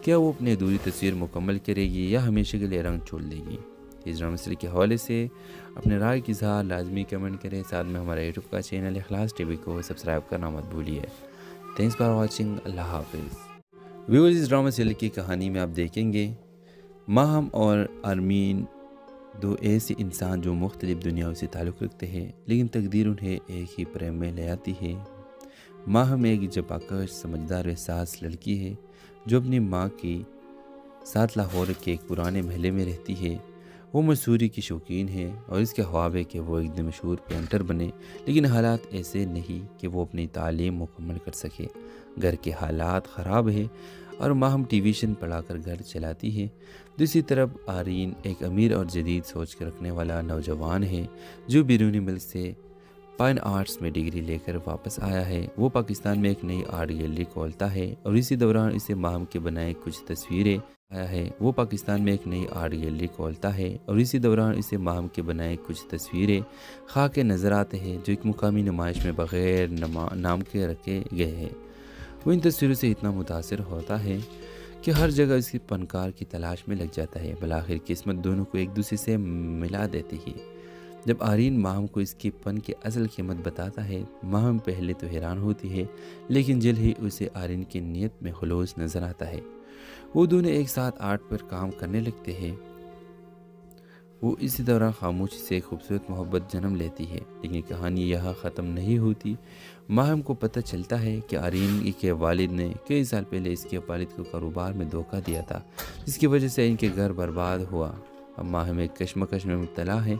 کیا وہ اپنی ادھوری تصویر مکمل کرے گی یا ہمیشہ کے لیے رنگ چھوڑ دے گی؟ اس ڈرامہ سیریز کے حوالے سے اپنے رائے کی اظہار لازمی کمنٹ کریں۔ ساتھ میں ہمارا یوٹیوب کا چینل اخلاص ٹی وی کو سبسکرائب کرنا مت بھولیے۔ Thanks for watching. اللہ حافظ۔ ویورز، اس ڈرامہ سیریز کی کہانی میں آپ دیکھیں گے ماہم اور آرمین دو ایسے انسان جو مختلف دنیاؤں سے تعلق رکھتے ہیں، لیکن تقدیر انہیں ایک ہی پریم میں لے آتی ہے۔ ماہم ایک جپاکش سمجھدار و احساس لڑکی ہے جو اپنی ماں کی ساتھ لاہور کے ایک پرانے محلے میں رہتی ہے۔ وہ مصوری کی شوقین ہے اور اس کے خواب ہے کہ وہ ایک دن مشہور پینٹر بنے، لیکن حالات ایسے نہیں کہ وہ اپنی تعلیم مکمل کر سکے۔ گھر کے حالات خراب ہے اور ماہم ٹیویشن پڑھا کر گھر چلاتی ہے۔ دوسری طرف آرین ایک امیر اور جدید سوچ کے رکھنے والا نوجوان ہے جو بیرونی ملک سے فائن آرٹس میں ڈگری لے کر واپس آیا ہے۔ وہ پاکستان میں ایک نئی آرٹ گیلری کھولتا ہے اور اسی دوران اسے ماہم کے بنائے کچھ تصویریں خاک نظر آتے ہیں جو ایک مقامی نمائش میں بغیر نام کے رکھے گئے ہیں۔ وہ ان تصویروں سے اتنا متاثر ہوتا ہے کہ ہر جگہ اس کی فنکار کی تلاش میں لگ جاتا ہے۔ بالآخر قسمت دونوں کو ایک دوسرے سے ملا دیتی ہے۔ جب آرین ماہم کو اس کی فن کی اصل قیمت بتاتا ہے، ماہم پہلے تو حیران ہوتی ہے، لیکن جلد ہی اسے آرین کی نیت میں خلوص نظر آتا ہے۔ وہ دونوں ایک ساتھ آرٹ پر کام کرنے لگتے ہیں۔ وہ اسی دوران خاموشی سے ایک خوبصورت محبت جنم لیتی ہے، لیکن کہانی یہاں ختم نہیں ہوتی۔ ماہم کو پتہ چلتا ہے کہ آرین کے والد نے کئی سال پہلے اس کے والد کو کاروبار میں دھوکہ دیا تھا، جس کی وجہ سے ان کے گھر برباد ہوا۔ اب ماہم ایک کشمکش میں مبتلا ہے،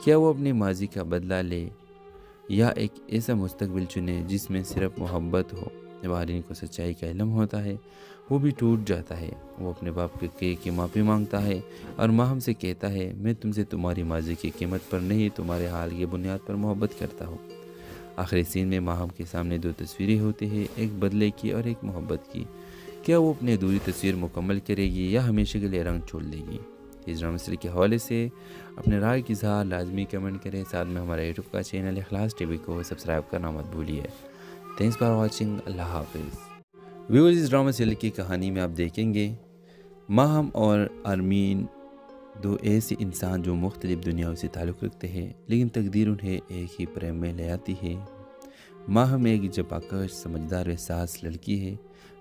کیا وہ اپنی ماضی کا بدلہ لے یا ایک ایسا مستقبل چنے جس میں صرف محبت ہو۔ جب آرین کو سچائی کا علم ہوتا ہے، وہ بھی ٹوٹ جاتا ہے۔ وہ اپنے باپ کی معافی مانگتا ہے اور ماہم سے کہتا ہے، میں تم سے تمہاری ماضی کی قیمت پر نہیں، تمہارے حال کی بنیاد پر محبت کرتا ہوں۔ آخری سین میں ماہم کے سامنے دو تصویریں ہوتی ہیں، ایک بدلے کی اور ایک محبت کی۔ کیا وہ اپنی ادھوری تصویر مکمل کرے گی یا ہمیشہ کے لیے رنگ چھوڑ دے گی؟ اس ڈرامہ سیریز کے حوالے سے اپنے رائے کی اظہار لازمی کمنٹ کریں۔ ساتھ میں ہمارا یوٹیوب کا چینل اخلاص ٹی وی کو سبسکرائب کرنا مت بھولیے۔ Thanks for watching. اللہ حافظ۔ ویورز، اس ڈرامہ سیریز کی کہانی میں آپ دیکھیں گے ماہم اور آرمین دو ایسے انسان جو مختلف دنیاؤں سے تعلق رکھتے ہیں، لیکن تقدیر انہیں ایک ہی پریم میں لے آتی ہے۔ ماہم ایک جپاکش سمجھدار و احساس لڑکی ہے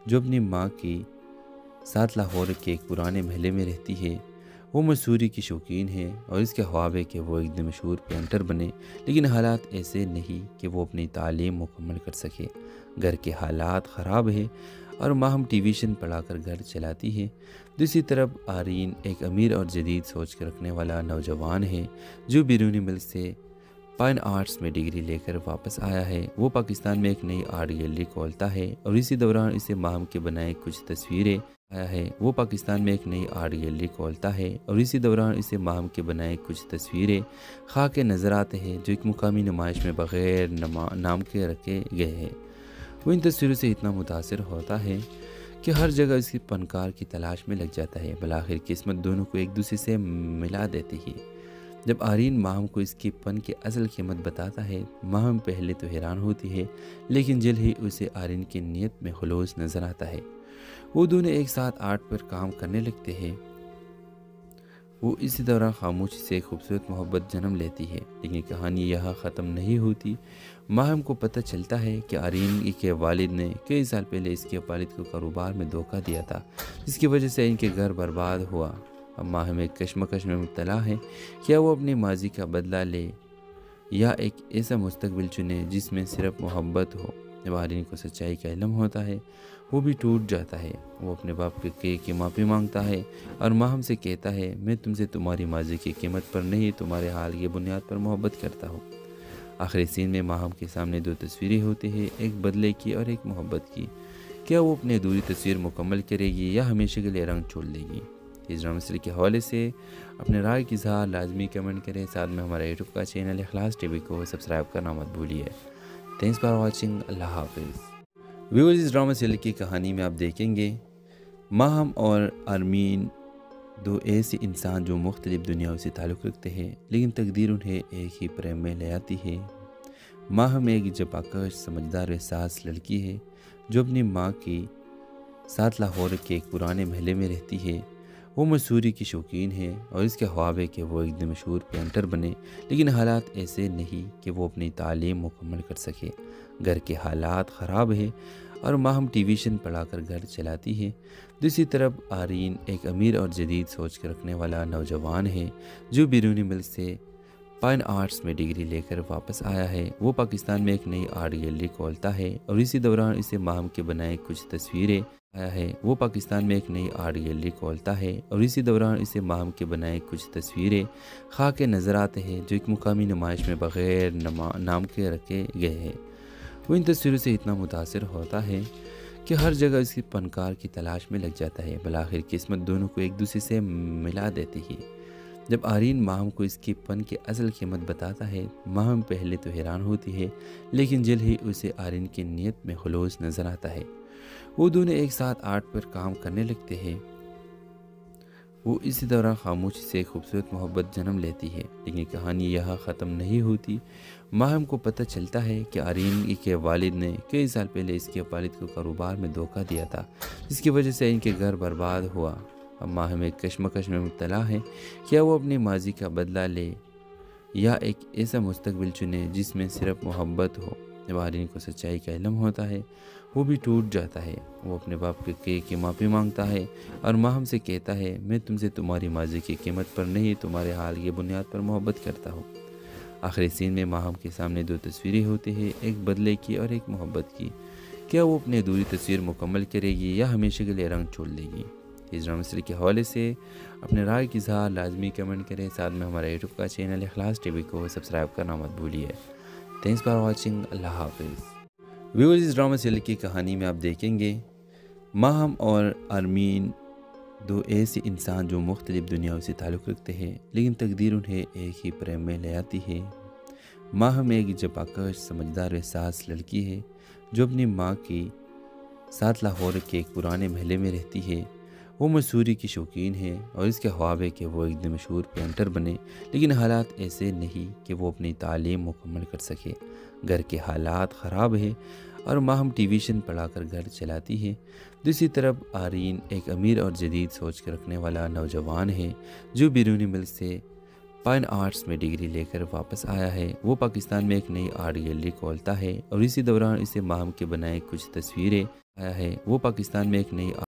جو اپنی ماں کی ساتھ لاہور کے ایک پرانے محلے میں رہتی ہے۔ وہ مصوری کی شوقین ہے اور اس کے خواب ہے کہ وہ ایک دن مشہور پینٹر بنے، لیکن حالات ایسے نہیں کہ وہ اپنی تعلیم مکمل کر سکے۔ گھر کے حالات خراب ہے और माहम टेलीविज़न पढ़ाकर घर चलाती है। दूसरी तरफ आरीन एक अमीर और जदीद सोच के रखने वाला नौजवान है जो बैरूनी मुल्क से फाइन आर्ट्स में डिग्री लेकर वापस आया है। वो पाकिस्तान में एक नई आर्ट गैलरी खोलता है और इसी दौरान इसे माहम के बनाए कुछ तस्वीरें आया है। वो पाकिस्तान में एक नई आर्ट गैलरी खोलता है और इसी दौरान इसे माहम के बनाए कुछ तस्वीरें खाके नज़र आते हैं जो एक मुकामी नुमाइश में बग़ैर नाम के रखे गए हैं। वो इन तस्वीरों से इतना मुतासिर होता है कि हर जगह इसकी फनकार की तलाश में लग जाता है। बलाखिर किस्मत दोनों को एक दूसरे से मिला देती है। जब आरीन माहम को इसकी फ़न की असल कीमत बताता है, माहम पहले तो हैरान होती है, लेकिन जल्द ही उसे आरीन की नीयत में खुलूस नज़र आता है। वो दोनों एक साथ आर्ट पर काम करने लगते हैं। वो इसी दौरान खामोशी से खूबसूरत मोहब्बत जन्म लेती है। लेकिन कहानी यहाँ ख़त्म नहीं होती। माहम को पता चलता है कि आरीन के वालिद ने कई साल पहले इसके वालिद को कारोबार में धोखा दिया था, जिसकी वजह से इनके घर बर्बाद हुआ। अब माहम एक कश्मकश में मुब्तला है, क्या वो अपने माजी का बदला ले या एक ऐसा मुस्तकबिल चुने जिसमें सिर्फ मोहब्बत हो। जब आरीन को सच्चाई का इल्म होता है, वो भी टूट जाता है। वो अपने बाप के की माफ़ी मांगता है और माहम से कहता है, मैं तुमसे तुम्हारी माजी की कीमत पर नहीं, तुम्हारे हाल की बुनियाद पर मोहब्बत करता हूँ। आखिरी सीन में माहम के सामने दो तस्वीरें होती हैं, एक बदले की और एक मोहब्बत की। क्या वो अपनी अधूरी तस्वीर मुकम्मल करेगी या हमेशा के लिए रंग छोड़ देगी? इस ड्रामा सीरीज के हवाले से अपने राय की इज़हार लाजमी कमेंट करें। साथ में हमारे यूट्यूब का चैनल इखलास टीवी को सब्सक्राइब करना मत भूलिए। Thanks for watching. अल्लाह हाफिज़। व्यूअर्स, इस ड्रामा सीरीज की कहानी में आप देखेंगे माहम और आरमीन दो ऐसे इंसान जो मुख्तलिफ दुनियाओं से ताल्लुक़ रखते हैं, लेकिन तकदीर उन्हें एक ही प्रेम में ले आती है। माहम एक जबाकश समझदार एहसास लड़की है जो अपनी माँ की साथ लाहौर के एक पुराने महल में रहती है। वो मसूरी की शौकीन है और इसके ख्वाब है कि वो एक दिन मशहूर पेंटर बने, लेकिन हालात ऐसे नहीं कि वो अपनी तालीम मुकम्मल कर सके। घर के हालात ख़राब है और माहम टेलीविज़न पढ़ाकर घर चलाती है। दूसरी तरफ आरीन एक अमीर और जदीद सोच के रखने वाला नौजवान है जो बैरूनी मुल्क से फाइन आर्ट्स में डिग्री लेकर वापस आया है। वो पाकिस्तान में एक नई आर्ट गैलरी खोलता है और इसी दौरान इसे माहम के बनाए कुछ तस्वीरें आया है। वो पाकिस्तान में एक नई आर्ट गैलरी खोलता है और इसी दौरान इसे माहम के बनाए कुछ तस्वीरें खाके नज़र आते हैं जो एक मुकामी नुमाइश में बग़ैर नाम के रखे गए हैं। वो इन तस्वीरों से इतना मुतासिर होता है कि हर जगह इसकी फनकार की तलाश में लग जाता है। बलाखिर किस्मत दोनों को एक दूसरे से मिला देती है। जब आरीन माहम को इसकी फ़न की असल कीमत बताता है, माहम पहले तो हैरान होती है, लेकिन जल्द ही उसे आरीन की नीयत में खुलूस नज़र आता है। वो दोनों एक साथ आर्ट पर काम करने लगते हैं। वो इसी दौरान खामोशी से खूबसूरत मोहब्बत जन्म लेती है। लेकिन कहानी यहाँ ख़त्म नहीं होती। माहम को पता चलता है कि आरीन के वालिद ने कई साल पहले इसके वालिद को कारोबार में धोखा दिया था, जिसकी वजह से इनके घर बर्बाद हुआ। अब माहम एक कश्मकश में मुब्तला है, क्या वो अपनी माजी का बदला ले या एक ऐसा मुस्तकबिल चुने जिसमें सिर्फ मोहब्बत हो। जब आरीन को सच्चाई का इल्म होता है, वो भी टूट जाता है। वो अपने बाप के की माफ़ी मांगता है और माहम से कहता है, मैं तुमसे तुम्हारी माजी की कीमत पर नहीं, तुम्हारे हाल की बुनियाद पर मोहब्बत करता हूँ। आखिरी सीन में माहम के सामने दो तस्वीरें होती हैं, एक बदले की और एक मोहब्बत की। क्या वो अपनी अधूरी तस्वीर मुकम्मल करेगी या हमेशा के लिए रंग छोड़ देगी? इस ड्रामा सीरीज के हवाले से अपने राय की इज़हार लाजमी कमेंट करें। साथ में हमारे यूट्यूब का चैनल इखलास टीवी को सब्सक्राइब करना मत भूलिए। Thanks for watching. अल्लाह हाफिज़। व्यूअर्स, इस ड्रामा सीरीज की कहानी में आप देखेंगे माहम और आरमीन दो ऐसे इंसान जो मुख्तलिफ दुनियाओं से ताल्लुक़ रखते हैं, लेकिन तकदीर उन्हें एक ही प्रेम में ले आती है। माहम एक जबाकश समझदार एहसास लड़की है जो अपनी माँ की साथ लाहौर के एक पुराने महल में रहती है। वो मसूरी की शौकीन है और इसके ख्वाब है कि वो एक दिन मशहूर पेंटर बने, लेकिन हालात ऐसे नहीं कि वो अपनी तालीम मुकम्मल कर सके। घर के हालात ख़राब है और माहम टेलीविज़न पढ़ाकर घर चलाती है। दूसरी तरफ आरीन एक अमीर और जदीद सोच के रखने वाला नौजवान है जो बैरूनी मुल्क से फाइन आर्ट्स में डिग्री लेकर वापस आया है। वो पाकिस्तान में एक नई आर्ट गैलरी खोलता है और इसी दौरान इसे माहम के बनाए कुछ तस्वीरें आया है। वो पाकिस्तान में एक नई